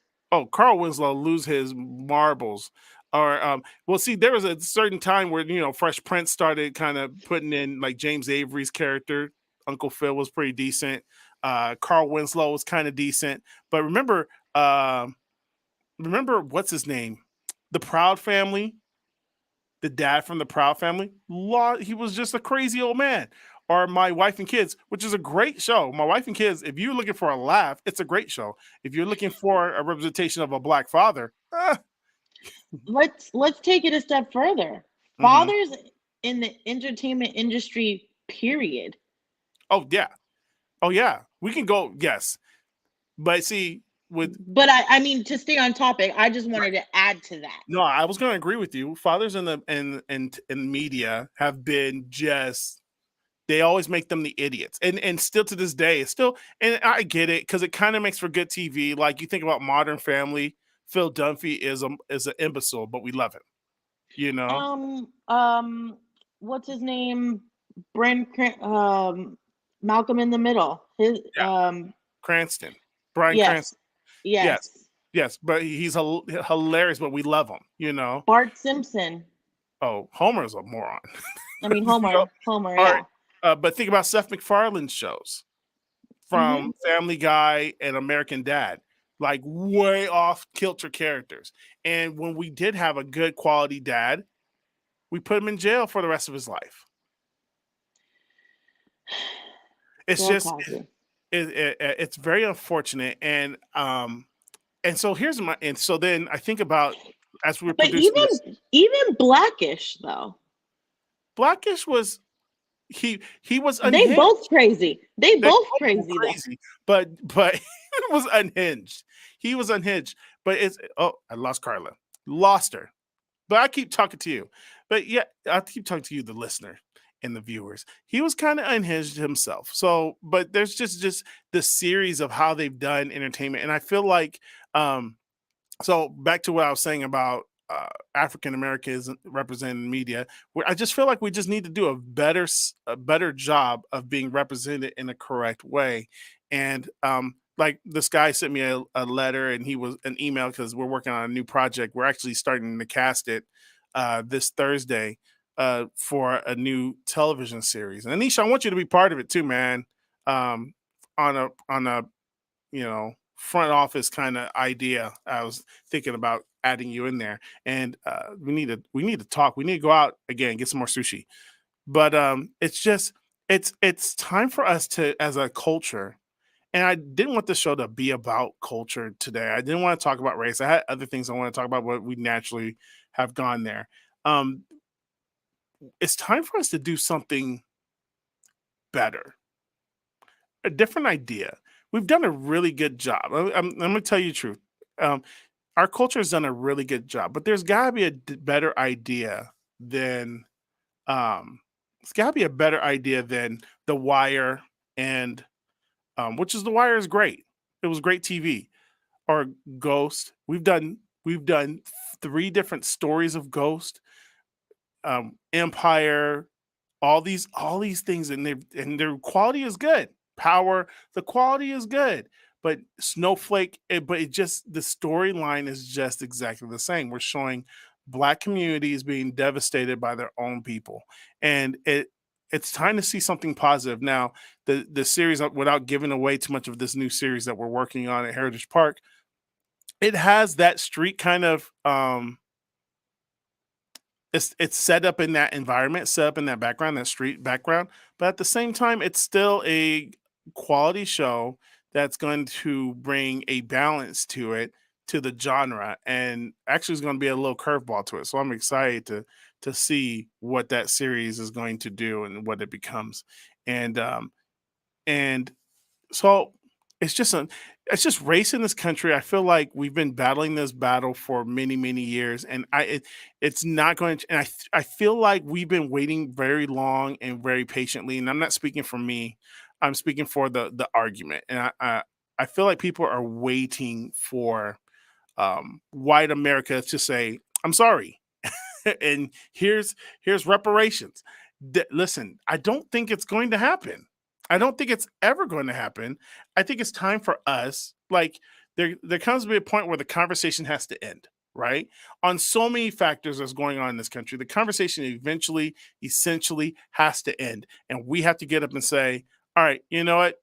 Carl Winslow lose his marbles. Or well, see, there was a certain time where Fresh Prince started kind of putting in like James Avery's character. Uncle Phil was pretty decent. Carl Winslow was kind of decent, but remember what's his name? The Proud Family, the dad from the Proud Family. He was just a crazy old man. Or My Wife and Kids, which is a great show. My Wife and Kids, if you're looking for a laugh, it's a great show. If you're looking for a representation of a black father, Let's take it a step further. Fathers in the entertainment industry, period. oh yeah, we can go, yes, but see, But I mean, to stay on topic, I just wanted to add to that. no, I was going to agree with you. Fathers in media have been just, they always make them the idiots, and still to this day, it's still, and I get it because it kind of makes for good TV. Like you think about Modern Family, Phil Dunphy is an imbecile, but we love him. What's his name? Malcolm in the Middle. His Cranston, Bryan yes, Cranston. yes, Yes, but he's hilarious, but we love him. Bart Simpson. Oh, Homer's a moron. I mean, Homer. Homer. All Yeah. right. But think about Seth MacFarlane's shows from Family Guy and American Dad, like way off kilter characters. And when we did have a good quality dad, we put him in jail for the rest of his life. It's just, it's very unfortunate. And so then I think about, as we were but producing even Blackish though. Blackish was, he was unhinged. They both crazy. They both crazy. But it was unhinged. He was unhinged. But I lost Carla. Lost her. But I keep talking to you. But yeah, I keep talking to you, the listener and the viewers. He was kind of unhinged himself. So, but there's just the series of how they've done entertainment. And I feel like so back to what I was saying about African Americans represented in media, where I just feel like we just need to do a better job of being represented in a correct way. And like this guy sent me a letter, and he was an email because we're working on a new project. We're actually starting to cast it this Thursday for a new television series. And Anisha, I want you to be part of it too, man. On a front office kind of idea. I was thinking about adding you in there, and we need to talk. We need to go out again, get some more sushi. But it's time for us to, as a culture. And I didn't want the show to be about culture today. I didn't want to talk about race. I had other things I want to talk about, but we naturally have gone there. It's time for us to do something better, a different idea. We've done a really good job. I'm going to tell you the truth. Our culture has done a really good job, but there's got to be a better idea than it's got to be a better idea than The Wire, and which is The Wire is great. It was great TV. Or Ghost. We've done 3 different stories of Ghost, Empire, all these things, and their quality is good. Power, the quality is good, but Snowflake, but it just, the storyline is just exactly the same. We're showing Black communities being devastated by their own people, and it's time to see something positive. Now, the series, without giving away too much of this new series that we're working on at Heritage Park, it has that street kind of it's set up in that environment, set up in that background, that street background, but at the same time, it's still a quality show that's going to bring a balance to it, to the genre, and actually is going to be a little curveball to it. So I'm excited to see what that series is going to do and what it becomes. And so it's just race in this country. I feel like we've been battling this battle for many, many years, and it's not going to. And I feel like we've been waiting very long and very patiently. And I'm not speaking for me. I'm speaking for the argument. And I feel like people are waiting for white America to say, "I'm sorry," and here's reparations. Listen, I don't think it's going to happen. I don't think it's ever going to happen. I think it's time for us. Like there comes to be a point where the conversation has to end, right? On so many factors that's going on in this country, the conversation eventually, essentially, has to end, and we have to get up and say, "All right, you know what?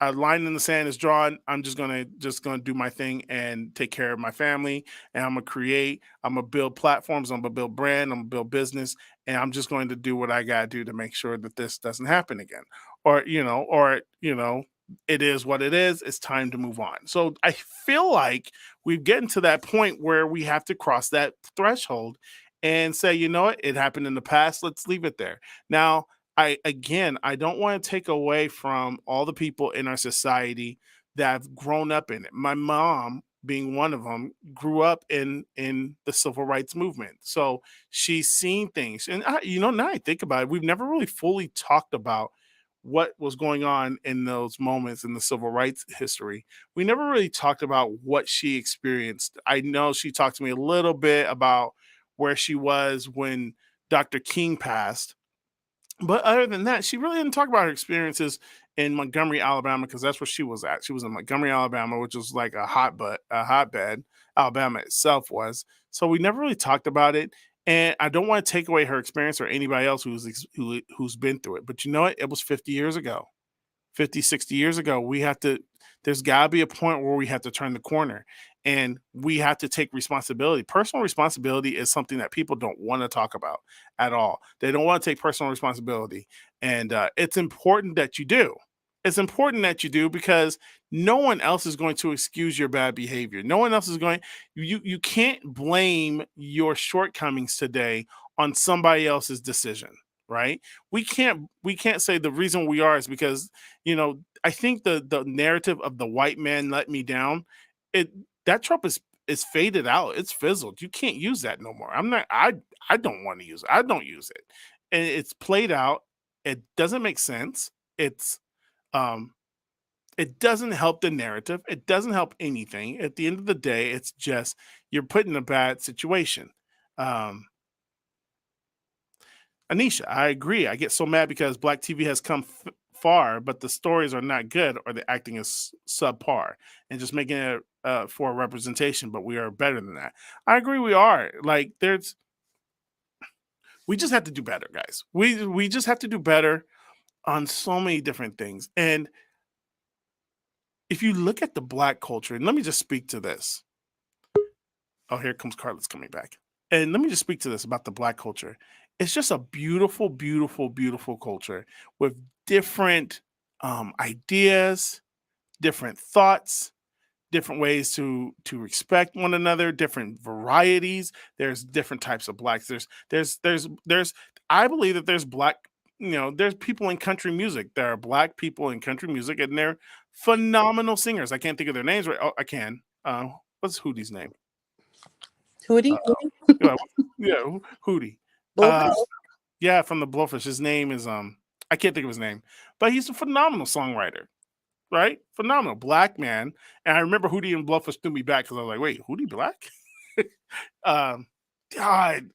A line in the sand is drawn. I'm just gonna do my thing and take care of my family. And I'm gonna create. I'm gonna build platforms. I'm gonna build brand. I'm gonna build business. And I'm just going to do what I gotta do to make sure that this doesn't happen again. Or it is what it is. It's time to move on. So I feel like we've gotten to that point where we have to cross that threshold and say, you know what, it happened in the past. Let's leave it there. Now, I don't want to take away from all the people in our society that have grown up in it. My mom, being one of them, grew up in the civil rights movement, so she's seen things. And now I think about it, we've never really fully talked about what was going on in those moments in the civil rights history. We never really talked about what she experienced. I know she talked to me a little bit about where she was when Dr. King passed, but other than that, she really didn't talk about her experiences in Montgomery, Alabama, because that's where she was at. She was in Montgomery, Alabama, which was like a hotbed. Alabama itself was. So we never really talked about it. And I don't want to take away her experience or anybody else who's been through it. But you know what? It was 50 years ago. 50, 60 years ago, there's got to be a point where we have to turn the corner and we have to take responsibility. Personal responsibility is something that people don't want to talk about at all. They don't want to take personal responsibility. And it's important that you do. It's important that you do because no one else is going to excuse your bad behavior. No one else is going, you can't blame your shortcomings today on somebody else's decision, right? We can't say the reason we are is because I think the narrative of the white man let me down, it that trope is faded out. It's fizzled. You can't use that no more. I don't want to use it. I don't use it. And it's played out. It doesn't make sense. Um it doesn't help the narrative. It doesn't help anything. At the end of the day, it's just you're put in a bad situation. Um Anisha, I agree. I get so mad because Black TV has come far, but the stories are not good or the acting is subpar and just making it for representation. But we are better than that. I agree. We are like we just have to do better, guys. We just have to do better on so many different things. And if you look at the Black culture, and let me just speak to this. Oh, here comes Carlos coming back. And let me just speak to this about the Black culture. It's just a beautiful, beautiful, beautiful culture with different ideas, different thoughts, different ways to respect one another, different varieties. There's different types of blacks. There's I believe that there's black, there's people in country music. There are Black people in country music and they're phenomenal singers. I can't think of their names right. Oh, I can. What's Hootie's name? Hootie? Yeah, yeah, Hootie. Uh, yeah, from the Blowfish. His name is I can't think of his name, but he's a phenomenal songwriter, right? Phenomenal Black man. And I remember Hootie and Blowfish threw me back because I was like, wait, Hootie Black? um, God,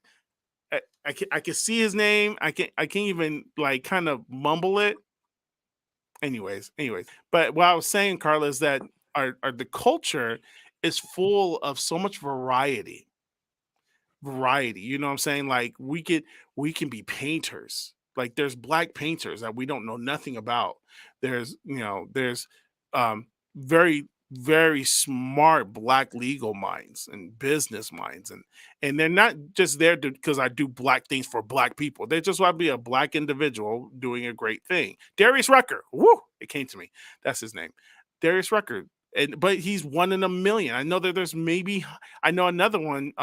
I can see his name. I can't even like kind of mumble it. Anyways. But what I was saying, Carla, is that the culture is full of so much variety. You know what I'm saying? Like we can be painters. Like there's Black painters that we don't know nothing about. There's very, very smart Black legal minds and business minds, and they're not just there because I do Black things for Black people. They just want to be a Black individual doing a great thing. Darius Rucker, woo, it came to me. That's his name, Darius Rucker. But he's one in a million. I know that I know another one.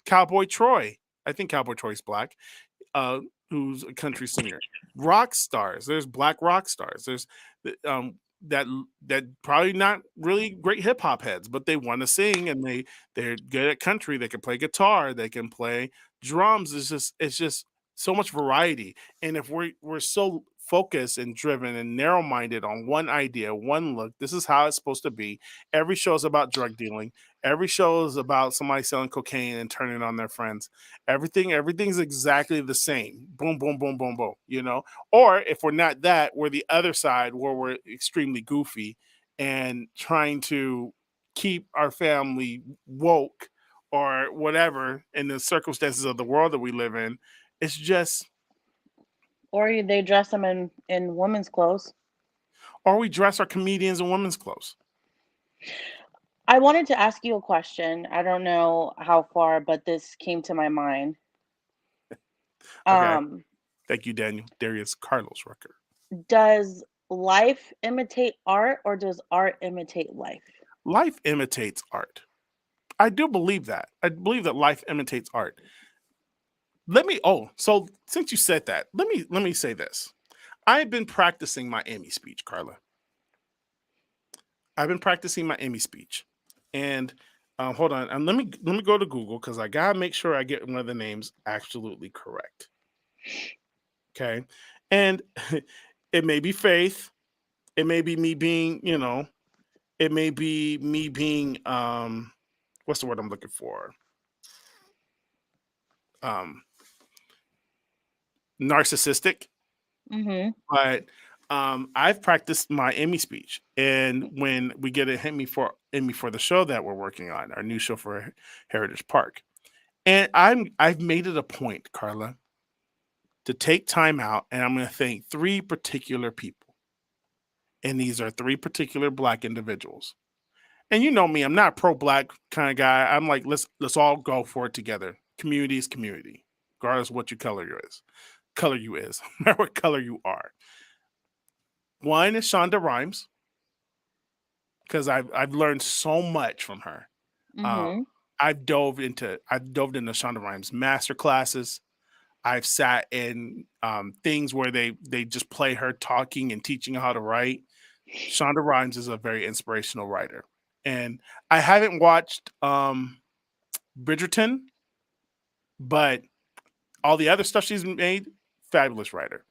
Cowboy Troy. I think Cowboy Troy's Black, who's a country singer. Rock stars. There's Black rock stars. There's that probably not really great hip hop heads, but they want to sing and they're good at country. They can play guitar, they can play drums. It's just so much variety. And if we're so focused and driven and narrow minded on one idea, one look, this is how it's supposed to be. Every show is about drug dealing. Every show is about somebody selling cocaine and turning on their friends. Everything's exactly the same. Boom, boom, boom, boom, boom. Or if we're not that, we're the other side where we're extremely goofy and trying to keep our family woke or whatever in the circumstances of the world that we live in. It's just, Or they dress them in women's clothes. or we dress our comedians in women's clothes. I wanted to ask you a question. I don't know how far, but this came to my mind. Okay. Thank you, Darius Carlos Rucker. Does life imitate art, or does art imitate life? Life imitates art. I do believe that. I believe that life imitates art. So since you said that, let me say this. I've been practicing my Emmy speech, Carla. I've been practicing my Emmy speech. And hold on, and let me go to Google because I gotta make sure I get one of the names absolutely correct. Okay, and it may be Faith, it may be me being, it may be me being what's the word I'm looking for? Narcissistic. Mm-hmm. But I've practiced my Emmy speech, and when we get a Emmy for the show that we're working on, our new show for Heritage Park, and I've made it a point, Carla, to take time out, and I'm going to thank 3 particular people, and these are 3 particular Black individuals. And you know me, I'm not a pro-Black kind of guy. I'm like, let's all go for it together. Community is community, regardless of what your color is. No matter what color you are. One is Shonda Rhimes, because I've learned so much from her. Mm-hmm. I've dove into Shonda Rhimes master classes. I've sat in things where they just play her talking and teaching how to write. Shonda Rhimes is a very inspirational writer, and I haven't watched Bridgerton, but all the other stuff she's made, fabulous writer.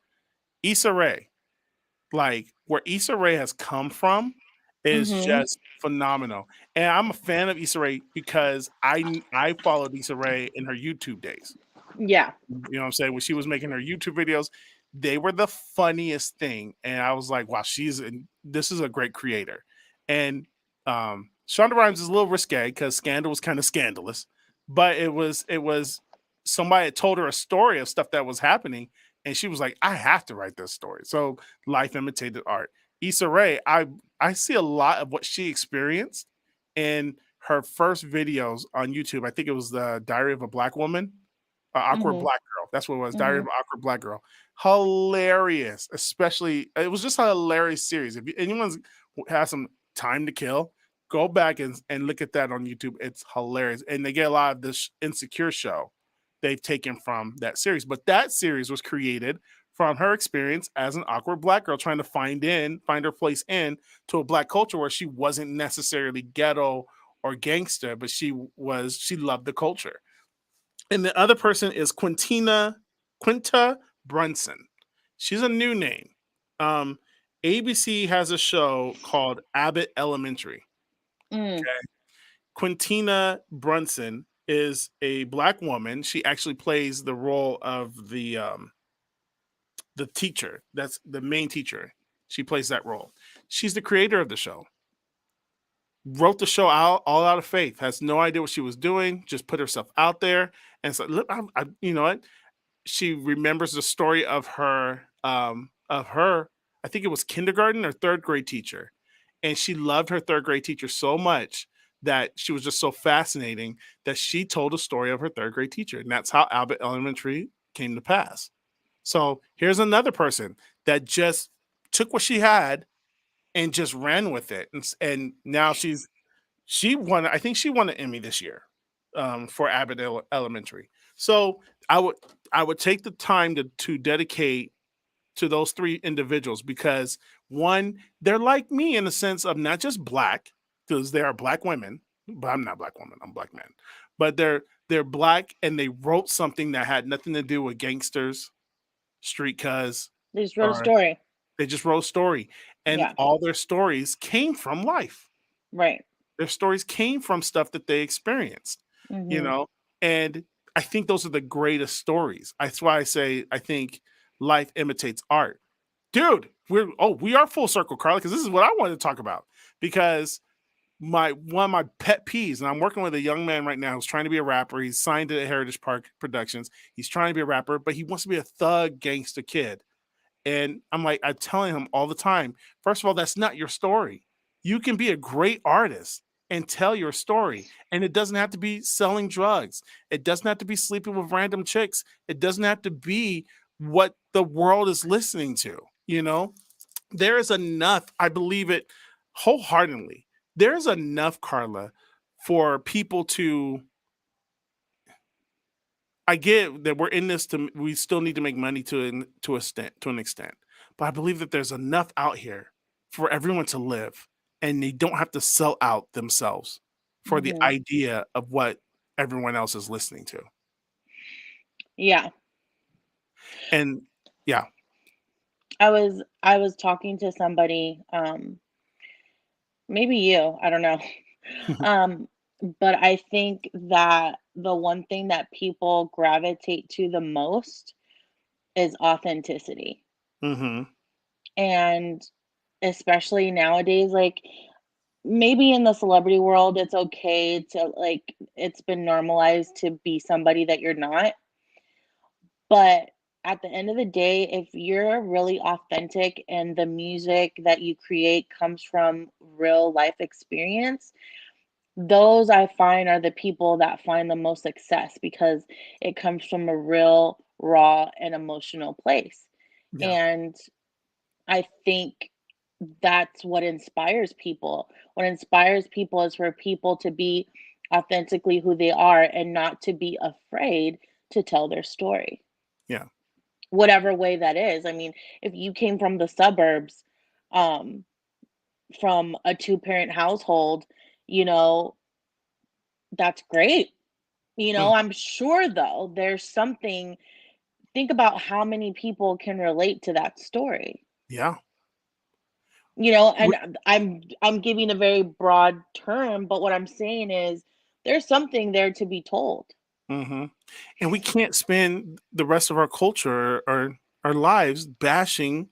Issa Rae, like where Issa Rae has come from is Mm-hmm. just phenomenal. And I'm a fan of Issa Rae because I followed Issa Rae in her YouTube days. Yeah. You know what I'm saying? When she was making her YouTube videos, they were the funniest thing. And I was like, wow, this is a great creator. And Shonda Rhimes is a little risque because Scandal was kind of scandalous, but it was somebody had told her a story of stuff that was happening, and she was like, I have to write this story. So life imitated art. Issa Rae, I see a lot of what she experienced in her first videos on YouTube. I think it was the Diary of a Black Woman, Awkward Mhm. Black Girl. That's what it was. Diary of Mhm. an Awkward Black Girl. Hilarious, especially it was just a hilarious series. If anyone's has some time to kill, go back and look at that on YouTube. It's hilarious, and they get a lot of this Insecure show they've taken from that series. But that series was created from her experience as an awkward Black girl trying to find her place in to a Black culture where she wasn't necessarily ghetto or gangster, but she loved the culture. And the other person is Quinta Brunson. She's a new name. Um, ABC has a show called Abbott Elementary. Mm. Quintina Brunson is a Black woman. She actually plays the role of the teacher. That's the main teacher. She plays that role. She's the creator of the show. Wrote the show out all out of faith. Has no idea what she was doing. Just put herself out there and so look. You know what? She remembers the story of her. I think it was kindergarten or third grade teacher, and she loved her third grade teacher so much that she was just so fascinating that she told a story of her third grade teacher, and that's how Abbott Elementary came to pass. So here's another person that just took what she had and just ran with it, and now she won. I think she won an Emmy this year for Abbott Elementary. So I would take the time to dedicate to those three individuals because one, they're like me in the sense of not just black, because they are black women, but I'm not black woman, I'm black man. But they're black and they wrote something that had nothing to do with gangsters, street cuz, They just wrote a or story. they just wrote a story. And Yeah. all their stories came from life. Right. Their stories came from stuff that they experienced, you Mhm. know? And I think those are the greatest stories. That's why I say I think life imitates art. Dude, we are full circle, Carla, because this is what I wanted to talk about. Because one of my pet peeves, and I'm working with a young man right now who's trying to be a rapper. He's signed to Heritage Park Productions. He's trying to be a rapper, but he wants to be a thug gangster kid. And I'm telling him all the time, first of all, that's not your story. You can be a great artist and tell your story. And it doesn't have to be selling drugs. It doesn't have to be sleeping with random chicks. It doesn't have to be what the world is listening to. You know, there is enough, I believe it wholeheartedly. There's enough, Carla, for people to. I get that we're in this to. We still need to make money to an extent, but I believe that there's enough out here for everyone to live, and they don't have to sell out themselves for the Mhm. idea of what everyone else is listening to. Yeah. And yeah, I was talking to somebody, maybe you, I don't know. Um, but I think that the one thing that people gravitate to the most is authenticity. mm-hmm. And especially nowadays, like maybe in the celebrity world, it's okay to like, it's been normalized to be somebody that you're not. But at the end of the day, if you're really authentic and the music that you create comes from real life experience, those I find are the people that find the most success because it comes from a real, raw, and emotional place. Yeah, And I think that's what inspires people. What inspires people is for people to be authentically who they are and not to be afraid to tell their story, yeah, whatever way that is. I mean, if you came from the suburbs, um, from a two-parent household, you know, that's great. mm, I'm sure though, there's something think about how many people can relate to that story. yeah. And I'm giving a very broad term, but what I'm saying is there's something there to be told. Mm-hmm. And we can't spend the rest of our culture or our lives bashing,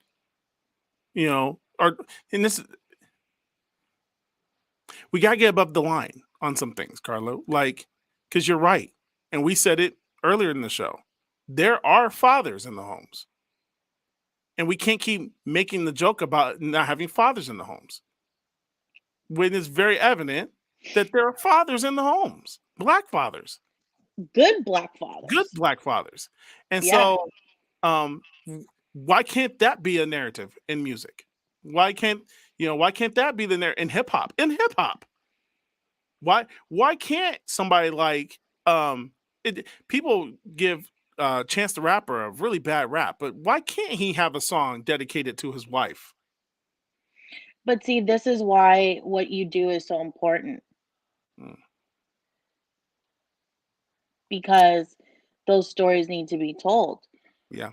or and this we gotta get above the line on some things, Carlo. Like, because you're right, and we said it earlier in the show. There are fathers in the homes, and we can't keep making the joke about not having fathers in the homes when it's very evident that there are fathers in the homes, black fathers, Good black good fathers. black fathers, and Yeah. so why can't that be a narrative in music? Why can't that be the narrative in hip hop? In hip hop, why can't somebody like people give Chance the Rapper a really bad rap, but why can't he have a song dedicated to his wife? But see, this is why what you do is so important Mm, because those stories need to be told. yeah.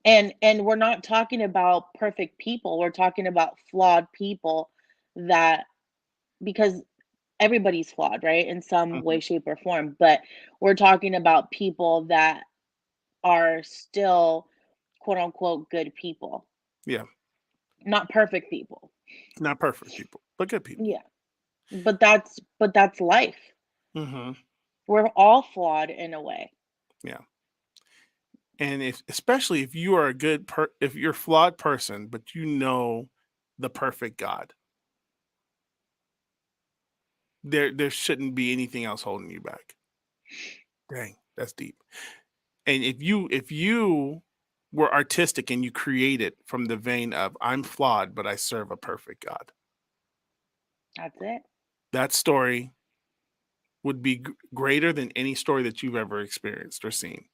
And we're not talking about perfect people. We're talking about flawed people that because everybody's flawed, right? In some Mhm. way, shape, or form. But we're talking about people that are still quote unquote good people, Yeah. not perfect people. Not perfect people, but good people. Yeah. But that's life. Hmm. We're all flawed in a way. Yeah. And especially if you are if you're a flawed person, but you know the perfect God, there shouldn't be anything else holding you back. Dang, that's deep. And if you were artistic and you created from the vein of I'm flawed, but I serve a perfect God, That's it. that story would be greater than any story that you've ever experienced or seen.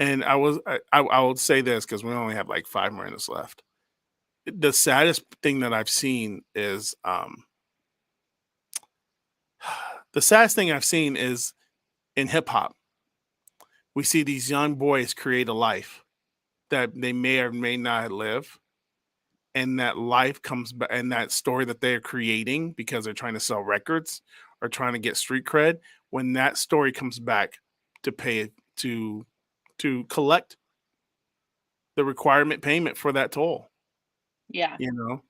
And I will say this because we only have like 5 minutes left. The saddest thing that I've seen is the saddest thing I've seen is in hip hop. We see these young boys create a life that they may or may not live, and that life comes back, and that story that they're creating because they're trying to sell records or trying to get street cred. When that story comes back to pay to collect the requirement payment for that toll, Yeah. you know.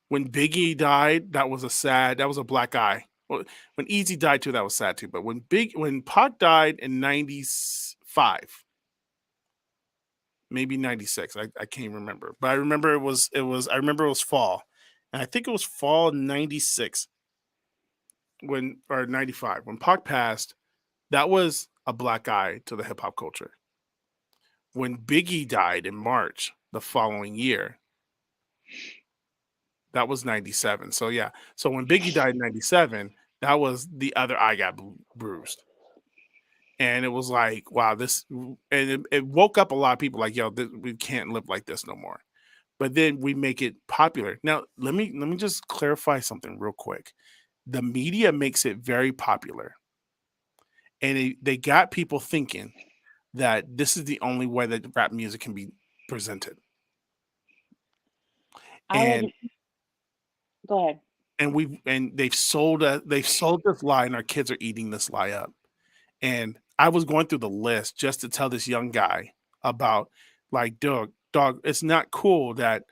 When Biggie died, that was a black eye. Well, when Easy died too, that was sad too. But when Pac died in '95, maybe '96, I can't remember. But I remember I remember it was fall. And I think it was fall '96 or '95 when Pac passed. That was a black eye to the hip hop culture. When Biggie died in March the following year, that was '97. So yeah. So when Biggie died in '97, that was the other eye got bruised. And it was like, wow, it woke up a lot of people like, yo, we can't live like this no more. But then we make it popular. Now, let me just clarify something real quick. The media makes it very popular. And they got people thinking that this is the only way that rap music can be presented. I And would go ahead. and they've sold this lie, and our kids are eating this lie up. And I was going through the list just to tell this young guy about, like, dog, it's not cool that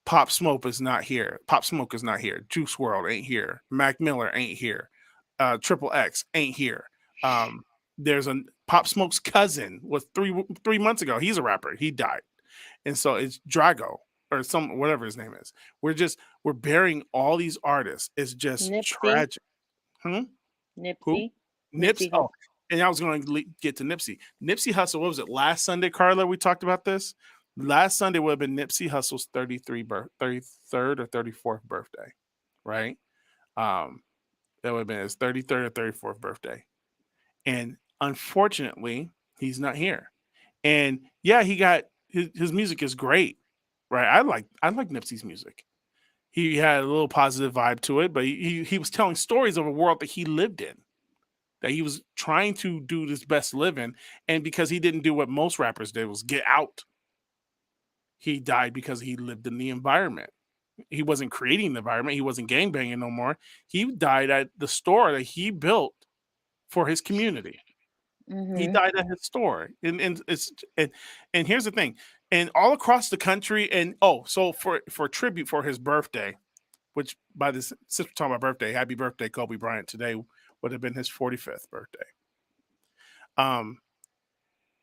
Pop Smoke is not here. Pop Smoke is not here. Juice World ain't here. Mac Miller ain't here. Triple X ain't here. There's a Pop Smoke's cousin was 3 months ago. He's a rapper. He died. And so it's Drago or whatever his name is. We're burying all these artists. It's just Nipsey. tragic. Hmm? Nipsey. Nips. Nipsey Oh, and I was going to get to Nipsey. Nipsey Hussle. What was it? Last Sunday, Carla, we talked about this. Last Sunday would have been Nipsey Hussle's 33rd or 34th birthday, right? That would have been his 33rd or 34th birthday. And unfortunately, he's not here. And yeah, he got his music is great, right? I like Nipsey's music. He had a little positive vibe to it, but he was telling stories of a world that he lived in, that he was trying to do his best living. And because he didn't do what most rappers did, was get out, he died because he lived in the environment. He wasn't creating the environment. He wasn't gangbanging no more. He died at the store that he built for his community. He Mm-hmm. died at his store. And here's the thing. And all across the country, and so for tribute for his birthday, which since we're talking about birthday, happy birthday, Kobe Bryant. Today would have been his 45th birthday.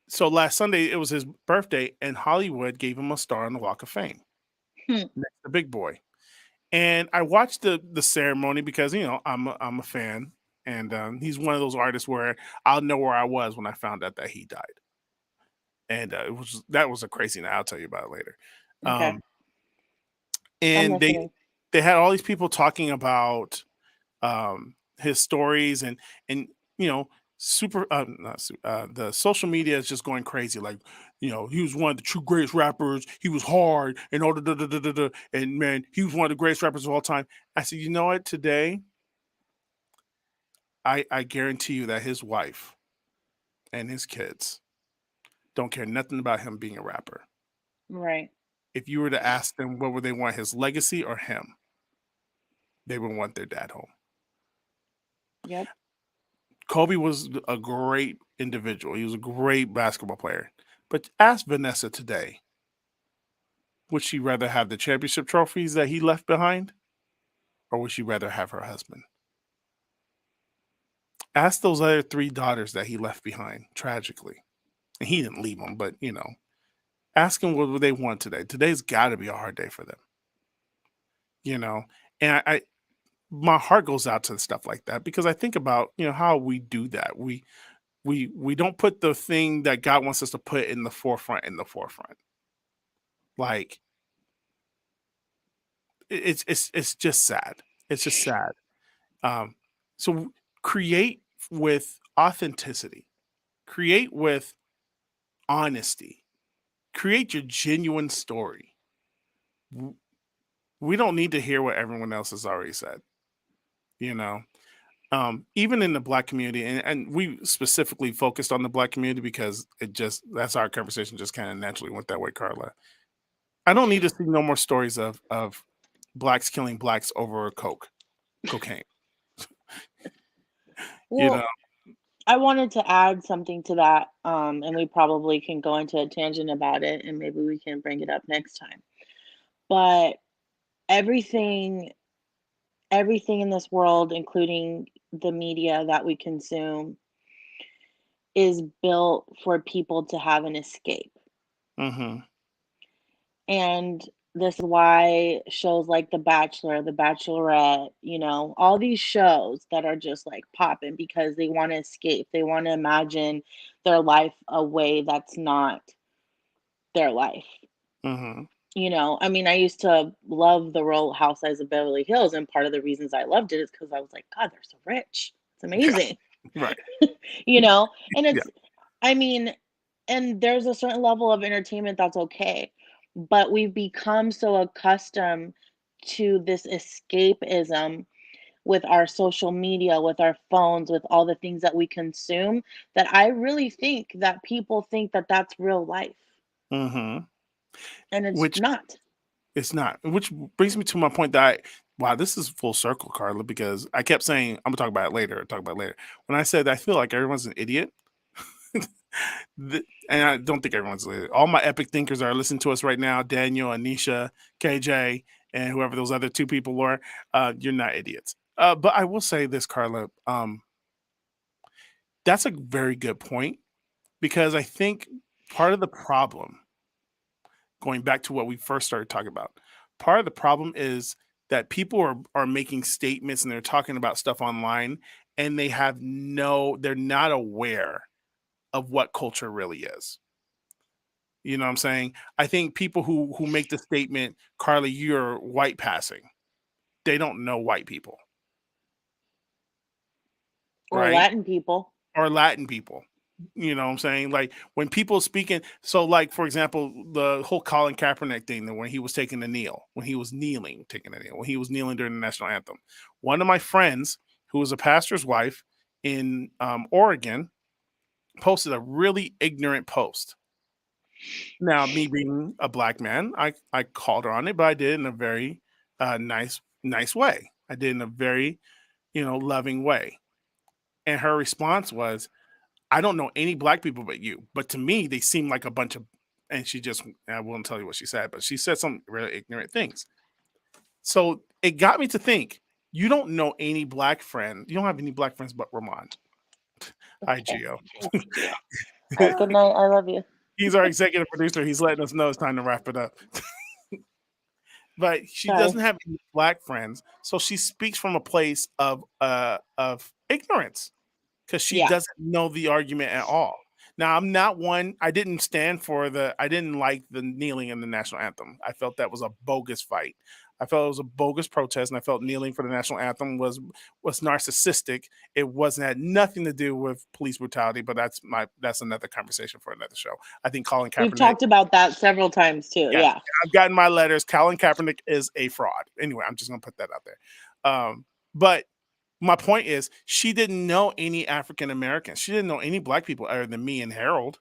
So last Sunday it was his birthday, and Hollywood gave him a star on the Walk of Fame, next to Big Boy. And I watched the ceremony because I'm a fan, and he's one of those artists where I'll know where I was when I found out that he died. And that was a crazy night. I'll tell you about it later. Okay. I'm And listening. they had all these people talking about his stories, and the social media is just going crazy. Like, he was one of the true greatest rappers. He was hard and all the and man, he was one of the greatest rappers of all time. I said, you know what? Today, I guarantee you that his wife and his kids don't care nothing about him being a rapper. Right. If you were to ask them what would they want, his legacy or him, they would want their dad home. Yep. Kobe was a great individual. He was a great basketball player. But ask Vanessa today, would she rather have the championship trophies that he left behind, or would she rather have her husband? Ask those other 3 daughters that he left behind, tragically. And he didn't leave them, but, ask them what would they want today. Today's got to be a hard day for them. And I my heart goes out to stuff like that because I think about, how we do that. We don't put the thing that God wants us to put in the forefront. Like, it's just sad. It's just sad. So create with authenticity. Create with honesty. Create your genuine story. We don't need to hear what everyone else has already said. You know, even in the Black community, and we specifically focused on the Black community because that's our conversation just kind of naturally went that way, Carla. I don't need to see no more stories of Blacks killing Blacks over cocaine. Well, You know, I wanted to add something to that, and we probably can go into a tangent about it, and maybe we can bring it up next time. But everything, everything in this world, including the media that we consume, is built for people to have an escape. hmm And this is why shows like The Bachelor, The Bachelorette, all these shows that are just like popping because they want to escape. They want to imagine their life a way that's not their life. hmm I mean, I used to love the Real Housewives of Beverly Hills, and part of the reasons I loved it is because I was like, God, they're so rich. It's amazing. right. And Yeah. I mean, and there's a certain level of entertainment that's okay, but we've become so accustomed to this escapism with our social media, with our phones, with all the things that we consume, that I really think that people think that that's real life, hmm and it's Which not. it's not. Which brings me to my point that wow, this is full circle, Carla, because I kept saying I'm gonna talk about it later. Talk about it later. When I said I feel like everyone's an idiot, and I don't think everyone's an idiot. All my epic thinkers are listening to us right now. Daniel, Anisha, KJ, and whoever those other two people were. You're not idiots. But I will say this, Carla. That's a very good point because I think part of the problem, going back to what we first started talking about, part of the problem is that people are making statements and they're talking about stuff online and they're not aware of what culture really is. You know what I'm saying? I think people who make the statement, Carly, you're white passing, they don't know white people, Or right? Latin people. Or Latin people. You know what I'm saying? Like when people speaking, so like for example, the whole Colin Kaepernick thing, that when he was taking the kneel, when he was kneeling, taking a kneel, when he was kneeling during the national anthem. One of my friends, who was a pastor's wife in Oregon, posted a really ignorant post. Now, me being a black man, I called her on it, but I did it in a very nice way. I did it in a very loving way. And her response was, I don't know any black people but you, but to me, they seem like a bunch of, and I won't tell you what she said, but she said some really ignorant things. So it got me to think, you don't know any black friend. You don't have any black friends but Ramon. Hi, Okay. Gio. Good night. I love you. He's our executive producer. He's letting us know it's time to wrap it up. But she Sorry. doesn't have any black friends. So she speaks from a place of ignorance, because she Yeah. doesn't know the argument at all. Now, I'm not one, I didn't like the kneeling in the national anthem. I felt that was a bogus fight. I felt it was a bogus protest, and I felt kneeling for the national anthem was narcissistic. It had nothing to do with police brutality, but that's another conversation for another show. I think Colin Kaepernick. We've talked about that several times too. Yeah. I've gotten my letters. Colin Kaepernick is a fraud. Anyway, I'm just gonna put that out there. But my point is, she didn't know any African Americans. She didn't know any black people other than me and Harold.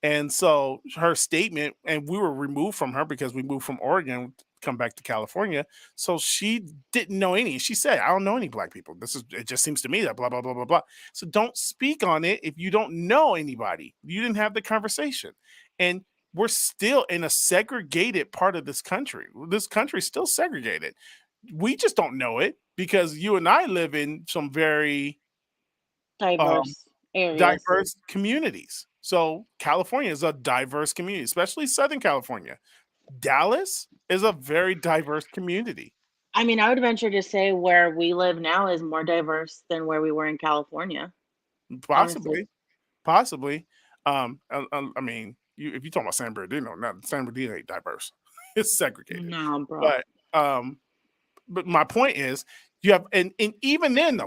And so her statement, and we were removed from her because we moved from Oregon to come back to California. So she didn't know any. She said, I don't know any black people. It just seems to me that blah, blah, blah, blah, blah. So don't speak on it if you don't know anybody. You didn't have the conversation. And we're still in a segregated part of this country. This country is still segregated. We just don't know it because you and I live in some very Diverse areas. diverse communities. So California is a diverse community, especially Southern California. Dallas is a very diverse community. I mean, I would venture to say where we live now is more diverse than where we were in California. Possibly. Honestly. I mean, if you talk about San Bernardino, San Bernardino ain't diverse. It's segregated. No, bro. But my point is, you have, and even then,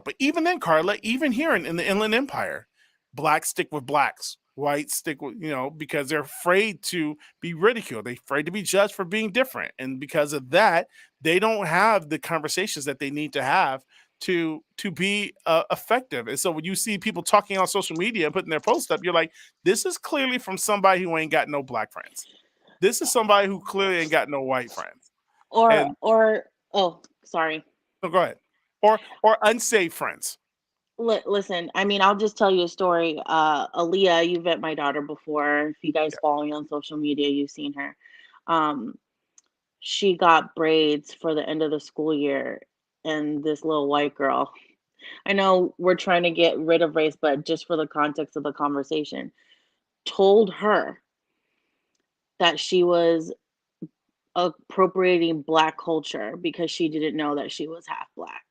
Carla, even here in the Inland Empire, blacks stick with blacks, whites stick with, because they're afraid to be ridiculed. They're afraid to be judged for being different. And because of that, they don't have the conversations that they need to have to be effective. And so when you see people talking on social media and putting their posts up, you're like, this is clearly from somebody who ain't got no black friends. This is somebody who clearly ain't got no white friends. And Oh, sorry. so go ahead. Or unsafe friends. Listen, I mean, I'll just tell you a story. Aaliyah, you've met my daughter before. If you guys follow me on social media, you've seen her. She got braids for the end of the school year, and this little white girl. I know we're trying to get rid of race, but just for the context of the conversation, told her that she was appropriating black culture because she didn't know that she was half black.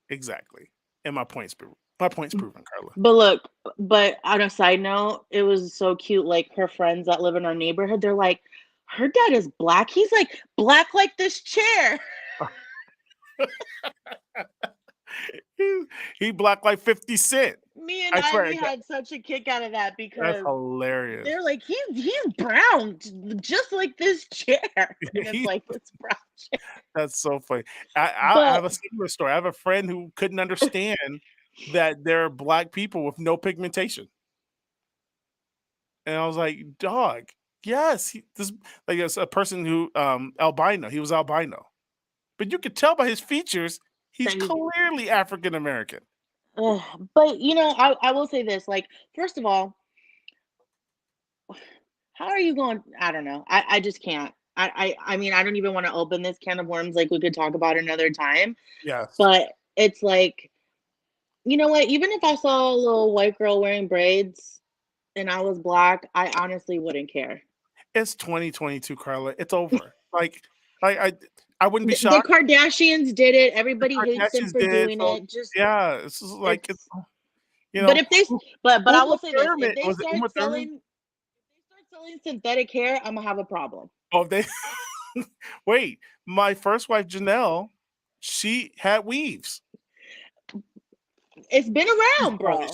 Exactly. And my point's proven, Carla. But on a side note, it was so cute. Like her friends that live in our neighborhood, they're like, her dad is black. He's like black like this chair. he black like 50 Cent. Me and Ivy had such a kick out of that because that's hilarious. They're like, he's brown, just like this chair. And it's like this brown chair. That's so funny. I have a similar story. I have a friend who couldn't understand that there are black people with no pigmentation. And I was like, dog, yes. It's a person who albino. He was albino. But you could tell by his features, he's clearly African American. But I will say this, like, first of all, how are you going? I don't know. I just can't. I mean, I don't even want to open this can of worms. Like, we could talk about it another time. Yes. But it's like, you know what? Even if I saw a little white girl wearing braids and I was black, I honestly wouldn't care. It's 2022, Carla. It's over. I wouldn't be shocked. The Kardashians did it. Everybody hates them for doing it. Just it's just like it's But if they, but I will say this: if they start selling synthetic hair, I'm gonna have a problem. Oh, they wait. My first wife, Janelle, she had weaves. It's been around, bro.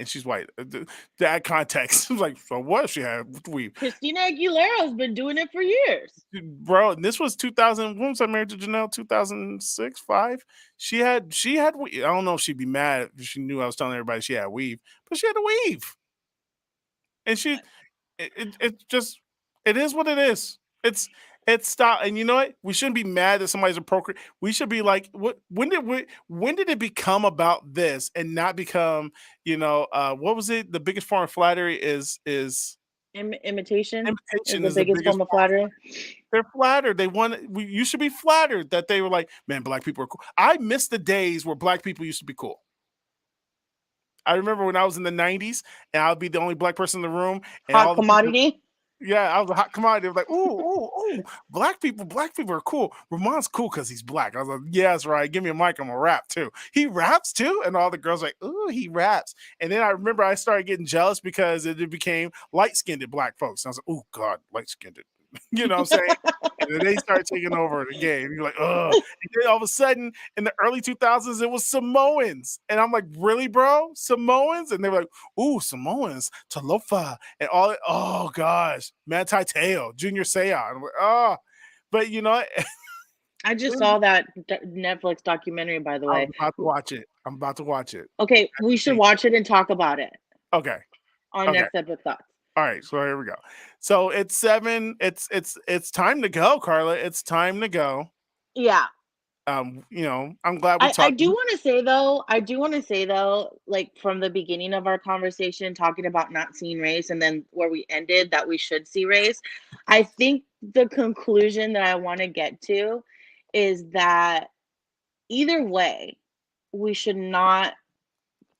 She's white. That context, like, so what if she had weave? Christina Aguilera's been doing it for years, bro. And this was 2000. When was I married to Janelle? 2006, 5. She had weave. I don't know if she'd be mad if she knew I was telling everybody she had weave, but she had a weave. And it is what it is. It's stop. And you know what? We shouldn't be mad that somebody's appropriate. We should be like, when did it become about this and not become, what was it? The biggest form of flattery is imitation. Imitation is the biggest form of flattery. They're flattered. You should be flattered that they were like, man, black people are cool. I miss the days where black people used to be cool. I remember when I was in the 90s and I would be the only black person in the room. And hot commodity. Yeah, I was a hot commodity. I was like, ooh, black people are cool. Ramon's cool because he's black. I was like, yeah, that's right. Give me a mic, I'm gonna rap too. He raps too, and all the girls were like, ooh, he raps. And then I remember I started getting jealous because it became light-skinned black folks. And I was like, oh God, light-skinned. You know what I'm saying? And then they started taking over the game. You're like, ugh. And then all of a sudden, in the early 2000s, it was Samoans. And I'm like, really, bro? Samoans? And they were like, ooh, Samoans, Talofa, and all. Oh, gosh. Manti Te'o, Junior Seau. I'm like, oh. But you know what? I just saw that Netflix documentary, by the way. I'm about to watch it. Okay, we should watch it and talk about it. Okay. On Next Epic Thoughts. All right, so here we go. So it's 7. It's time to go, Carla. It's time to go. Yeah. I'm glad we talked. I do want to say though, like from the beginning of our conversation, talking about not seeing race, and then where we ended that we should see race. I think the conclusion that I want to get to is that either way, we should not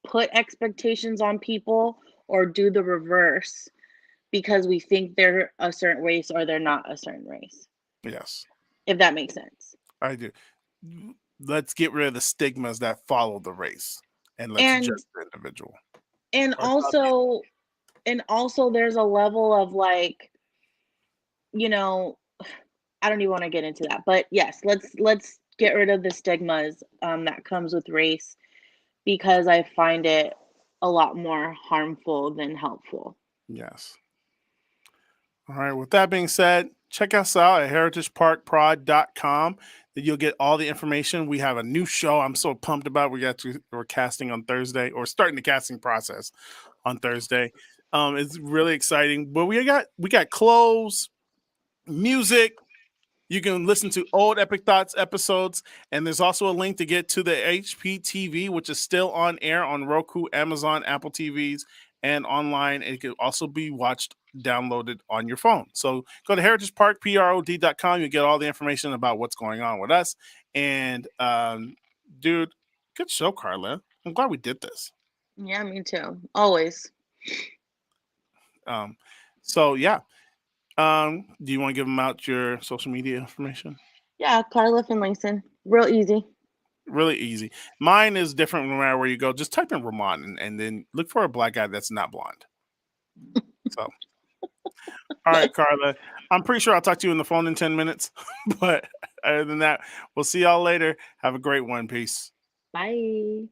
put expectations on people or do the reverse because we think they're a certain race or they're not a certain race. Yes. If that makes sense. I do. Let's get rid of the stigmas that follow the race and let's judge the individual. And also there's a level of like, I don't even want to get into that. But yes, let's get rid of the stigmas that comes with race because I find it a lot more harmful than helpful. Yes. All right. With that being said, check us out at heritageparkprod.com. You'll get all the information. We have a new show I'm so pumped about. We're casting on Thursday, or starting the casting process on Thursday. It's really exciting. But we got clothes, music. You can listen to old Epic Thoughts episodes, and there's also a link to get to the HPTV, which is still on air on Roku, Amazon, Apple TVs, and online. It can also be downloaded on your phone. So go to heritageparkprod.com. You get all the information about what's going on with us. And dude, good show, Carla. I'm glad we did this. Yeah, me too. Always. So yeah. Do you want to give them out your social media information? Yeah, Carla Finlayson. Real easy. Really easy. Mine is different no matter where you go. Just type in Ramon and then look for a black guy that's not blonde. So, all right, Carla. I'm pretty sure I'll talk to you on the phone in 10 minutes. But other than that, we'll see y'all later. Have a great one. Peace. Bye.